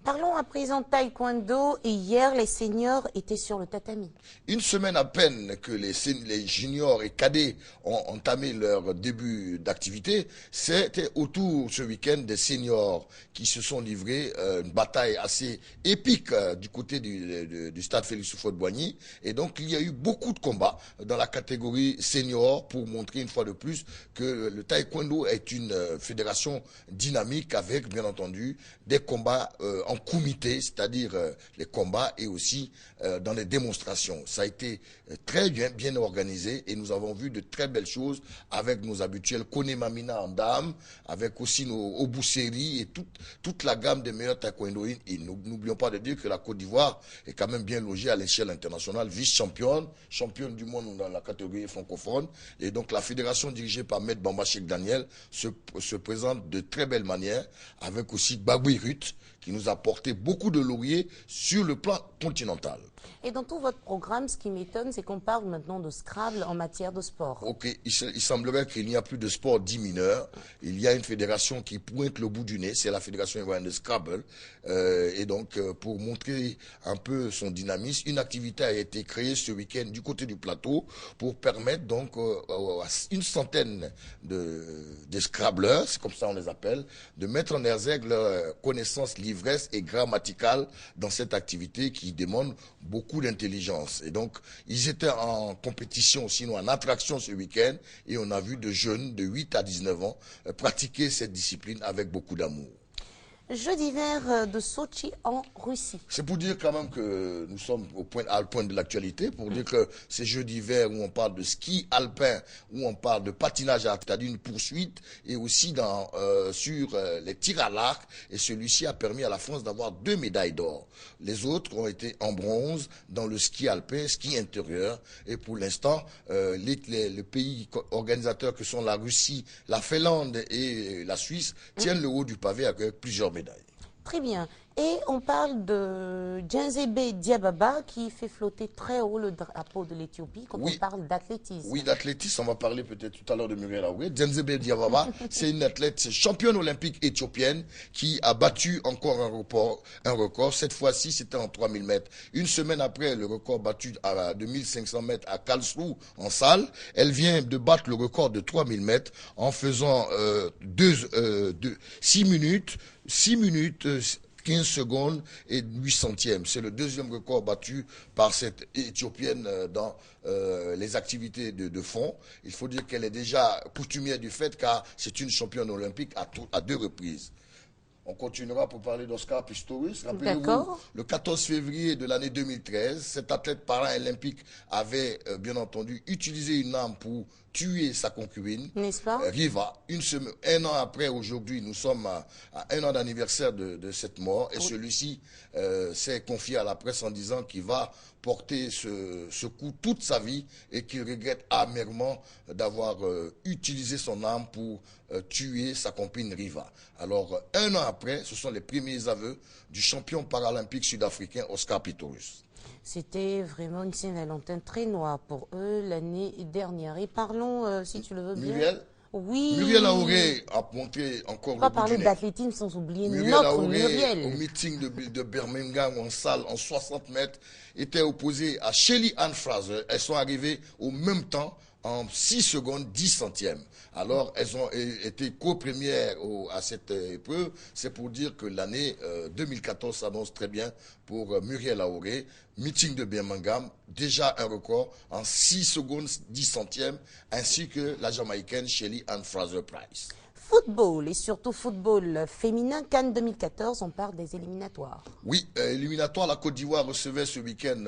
Parlons à présent taekwondo. Et hier, les seniors étaient sur le tatami.
Une semaine à peine que les juniors et cadets ont entamé leur début d'activité, c'était autour ce week-end des seniors qui se sont livrés une bataille assez épique du côté du stade Félix Houphouët-Boigny. Et donc, il y a eu beaucoup de combats dans la catégorie senior pour montrer une fois de plus que le taekwondo est une fédération dynamique avec, bien entendu, des combats en comité, c'est-à-dire les combats et aussi dans les démonstrations. Ça a été très bien organisé et nous avons vu de très belles choses avec nos habituels Kone Mamina en dames, avec aussi nos Obuseri et toute la gamme des meilleurs taekwondoïnes. Et n'oublions pas de dire que la Côte d'Ivoire est quand même bien logée à l'échelle internationale, vice-championne, championne du monde dans la catégorie francophone. Et donc la fédération dirigée par Maître Bamba Cheikh Daniel se présente de très belle manière avec aussi Bagui Ruth qui nous a porté beaucoup de lauriers sur le plan continental.
Et dans tout votre programme, ce qui m'étonne, c'est qu'on parle maintenant de Scrabble en matière de sport.
Ok, il semblerait qu'il n'y a plus de sport dit mineur. Il y a une fédération qui pointe le bout du nez, c'est la fédération ivoirienne de Scrabble. Et donc, pour montrer un peu son dynamisme, une activité a été créée ce week-end du côté du plateau pour permettre donc à une centaine de Scrabbleurs, c'est comme ça on les appelle, de mettre en exergue leur connaissance, l'ivresse souplesse et grammaticale dans cette activité qui demande beaucoup d'intelligence. Et donc, ils étaient en compétition, sinon en attraction ce week-end, et on a vu de jeunes de 8 à 19 ans pratiquer cette discipline avec beaucoup d'amour.
Jeux d'hiver de Sochi en Russie.
C'est pour dire quand même que nous sommes à le point de l'actualité, pour dire que ces Jeux d'hiver où on parle de ski alpin, où on parle de patinage à c'est-à-dire une poursuite, et aussi sur les tirs à l'arc, et celui-ci a permis à la France d'avoir 2 médailles d'or. Les autres ont été en bronze dans le ski alpin, ski intérieur, et pour l'instant, les pays organisateurs que sont la Russie, la Finlande et la Suisse tiennent le haut du pavé avec plusieurs médailles.
Très bien. Et on parle de Djenzebe Diababa qui fait flotter très haut le drapeau de l'Éthiopie quand on parle d'athlétisme.
Oui, d'athlétisme, on va parler peut-être tout à l'heure de Muriel Aouré. Djenzebe Diababa, c'est une athlète, c'est championne olympique éthiopienne qui a battu encore un record. Cette fois-ci, c'était en 3000 mètres. Une semaine après le record battu de 1500 mètres à Karlsruhe en salle, elle vient de battre le record de 3000 mètres en faisant 6 minutes 15 secondes et 8 centièmes. C'est le deuxième record battu par cette Éthiopienne dans les activités de fond. Il faut dire qu'elle est déjà coutumière du fait car c'est une championne olympique à 2 reprises. On continuera pour parler d'Oscar Pistorius. Rappelez-vous, le 14 février de l'année 2013, cet athlète paralympique avait bien entendu utilisé une arme pour tuer sa concubine, Riva. Un an après, aujourd'hui, nous sommes à 1 an d'anniversaire de cette mort. Et celui-ci s'est confié à la presse en disant qu'il va porter ce coup toute sa vie et qu'il regrette amèrement d'avoir utilisé son arme pour tuer sa copine Riva. Alors, 1 an après, ce sont les premiers aveux du champion paralympique sud-africain Oscar Pistorius.
C'était vraiment une Saint-Valentin très noire pour eux l'année dernière. Et parlons, si tu le veux bien.
Muriel?
Oui.
Muriel Aouré a montré encore
le bout du nez. On va parler d'athlétisme sans oublier notre Muriel.
Au meeting de Birmingham en salle en 60 mètres, était opposée à Shelly Ann Fraser. Elles sont arrivées au même temps en 6 secondes 10 centièmes. Alors, elles ont été co-premières à cette épreuve. C'est pour dire que l'année 2014 s'annonce très bien pour Muriel Aouré. Meeting de Birmingham, déjà un record en 6 secondes 10 centièmes, ainsi que la Jamaïcaine Shelly Ann Fraser Price.
Football et surtout football féminin, Cannes 2014, on parle des éliminatoires.
Oui, éliminatoire, la Côte d'Ivoire recevait ce week-end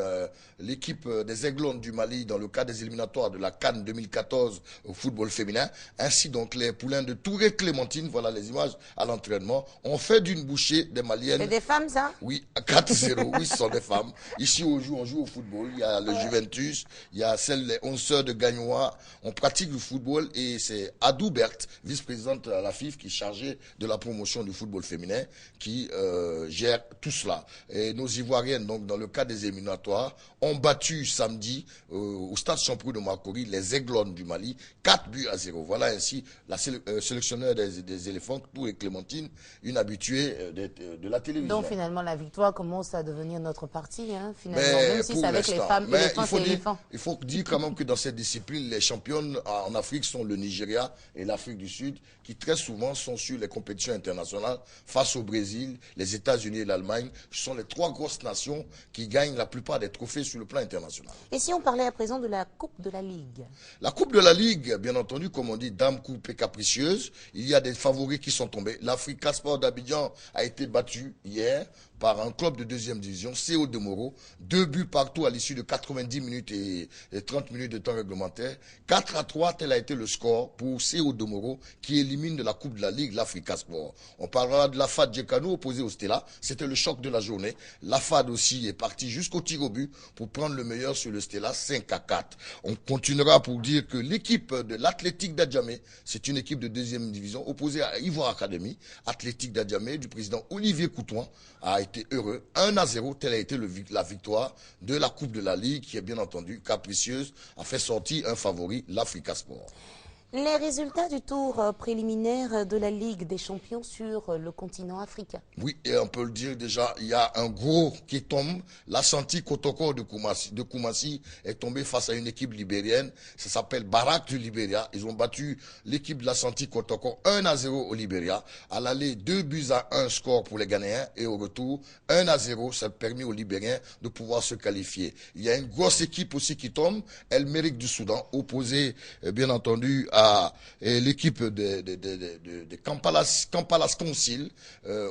l'équipe des Aiglons du Mali dans le cadre des éliminatoires de la Cannes 2014 au football féminin. Ainsi donc les poulains de Touré Clémentine, voilà les images à l'entraînement, ont fait d'une bouchée des Maliennes.
C'est des femmes ça?
Oui, à 4-0, oui ce sont des femmes. Ici on joue au football, il y a le Juventus, il y a celle des 11 sœurs de Gagnois, on pratique le football et c'est Adou Berthe, vice-présidente à la FIF qui est chargée de la promotion du football féminin qui gère tout cela. Et nos Ivoiriennes, donc dans le cas des éliminatoires, ont battu samedi au stade Champrou de Makori les Aiglons du Mali 4-0. Voilà ainsi la sélectionneur des éléphants, Touré Clémentine, une habituée de la télévision.
Donc finalement la victoire commence à devenir notre parti, hein, finalement, même si c'est avec les femmes et éléphants.
Il faut dire quand même que dans cette discipline, les championnes en Afrique sont le Nigeria et l'Afrique du Sud, qui très souvent sont sur les compétitions internationales face au Brésil, les États-Unis et l'Allemagne. Ce sont les 3 grosses nations qui gagnent la plupart des trophées sur le plan international.
Et si on parlait à présent de la Coupe de la Ligue?
La Coupe de la Ligue, bien entendu, comme on dit, dame coupe et capricieuse. Il y a des favoris qui sont tombés. l'Africa Sport d'Abidjan a été battu hier par un club de 2e division, CO de Moro. 2 buts partout à l'issue de 90 minutes et 30 minutes de temps réglementaire. 4-3, tel a été le score pour CO de Moro qui élimine de la Coupe de la Ligue l'Africa Sport. On parlera de la FAD Djekano opposé au Stella. C'était le choc de la journée. La FAD aussi est partie jusqu'au tir au but pour prendre le meilleur sur le Stella 5-4. On continuera pour dire que l'équipe de l'Athlétique d'Adjamé, c'est une équipe de 2e division opposée à Ivoire Academy. Athlétique d'Adjamé du président Olivier Coutouin a été heureux. 1-0, telle a été la victoire de la Coupe de la Ligue qui est bien entendu capricieuse, a fait sortir un favori, l'Africa Sport.
Les résultats du tour préliminaire de la Ligue des Champions sur le continent africain.
Oui, et on peut le dire déjà, il y a un gros qui tombe. L'Ashanti Kotoko de Koumassi est tombé face à une équipe libérienne. Ça s'appelle Barak du Libéria. Ils ont battu l'équipe de l'Ashanti Kotoko 1-0 au Libéria. À l'aller, 2-1 score pour les Ghanéens. Et au retour, 1-0. Ça a permis aux Libériens de pouvoir se qualifier. Il y a une grosse équipe aussi qui tombe. El Mérique du Soudan, opposée, bien entendu, à l'équipe de Kampalas Council.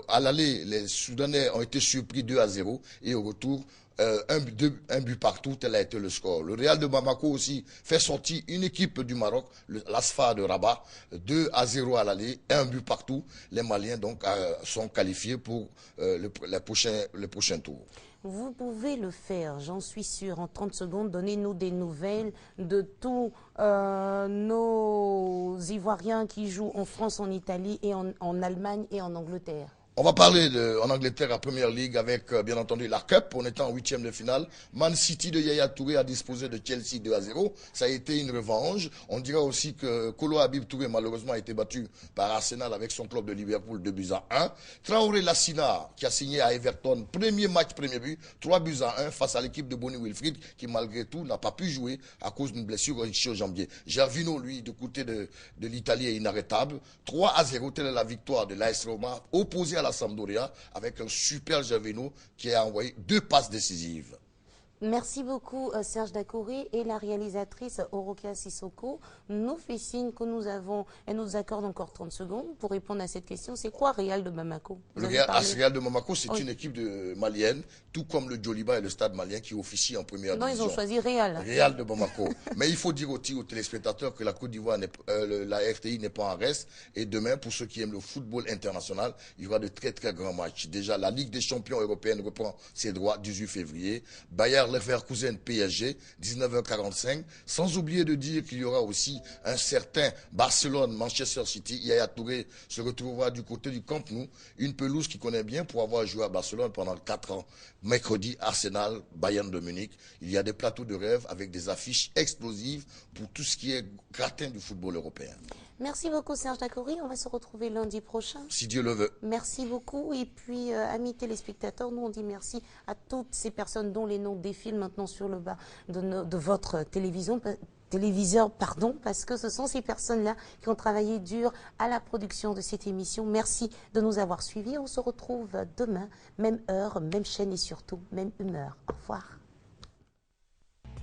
À l'aller, les Soudanais ont été surpris 2-0 et au retour, un but partout, tel a été le score. Le Real de Bamako aussi fait sortir une équipe du Maroc, l'Asfa de Rabat, 2-0 à l'aller, un but partout. Les Maliens donc sont qualifiés pour le prochain tour.
Vous pouvez le faire, j'en suis sûre. En 30 secondes, donnez-nous des nouvelles de tous nos Ivoiriens qui jouent en France, en Italie, et en Allemagne et en Angleterre.
On va parler en Angleterre, la Première Ligue, avec bien entendu la Cup. On est en 8e de finale. Man City de Yaya Touré a disposé de Chelsea 2-0. Ça a été une revanche. On dira aussi que Kolo Habib Touré, malheureusement, a été battu par Arsenal avec son club de Liverpool 2-1. Traoré Lassina, qui a signé à Everton, premier match, premier but, 3-1 face à l'équipe de Bonnie Wilfried, qui malgré tout n'a pas pu jouer à cause d'une blessure au jambier. Gervinho, lui, du côté de l'Italie, est inarrêtable. 3-0, telle est la victoire de l'AS Roma, opposée à la Sampdoria, avec un super Gervinho qui a envoyé 2 passes décisives.
Merci beaucoup Serge Dakouri, et la réalisatrice Orokia Sissoko nous fait signe que elle nous accorde encore 30 secondes pour répondre à cette question. C'est quoi Real de Bamako?
Le Real de Bamako, c'est une équipe malienne, tout comme le Djoliba et le Stade malien qui officient en première division.
Non, ils ont choisi Real.
Real de Bamako. Mais il faut dire aux téléspectateurs que la Côte d'Ivoire, la RTI n'est pas en reste. Et demain, pour ceux qui aiment le football international, il y aura de très très grands matchs. Déjà, la Ligue des champions européenne reprend ses droits 18 février. Bayer Leverkusen PSG, 19h45. Sans oublier de dire qu'il y aura aussi un certain Barcelone-Manchester City. Yaya Touré se retrouvera du côté du Camp Nou, une pelouse qu'il connaît bien pour avoir joué à Barcelone pendant 4 ans. Mercredi, Arsenal, Bayern de Munich. Il y a des plateaux de rêve avec des affiches explosives pour tout ce qui est gratin du football européen.
Merci beaucoup Serge Dakouri, on va se retrouver lundi prochain.
Si Dieu le veut.
Merci beaucoup, et puis amis téléspectateurs, nous on dit merci à toutes ces personnes dont les noms défilent maintenant sur le bas de votre téléviseur, parce que ce sont ces personnes-là qui ont travaillé dur à la production de cette émission. Merci de nous avoir suivis. On se retrouve demain, même heure, même chaîne et surtout même humeur. Au revoir.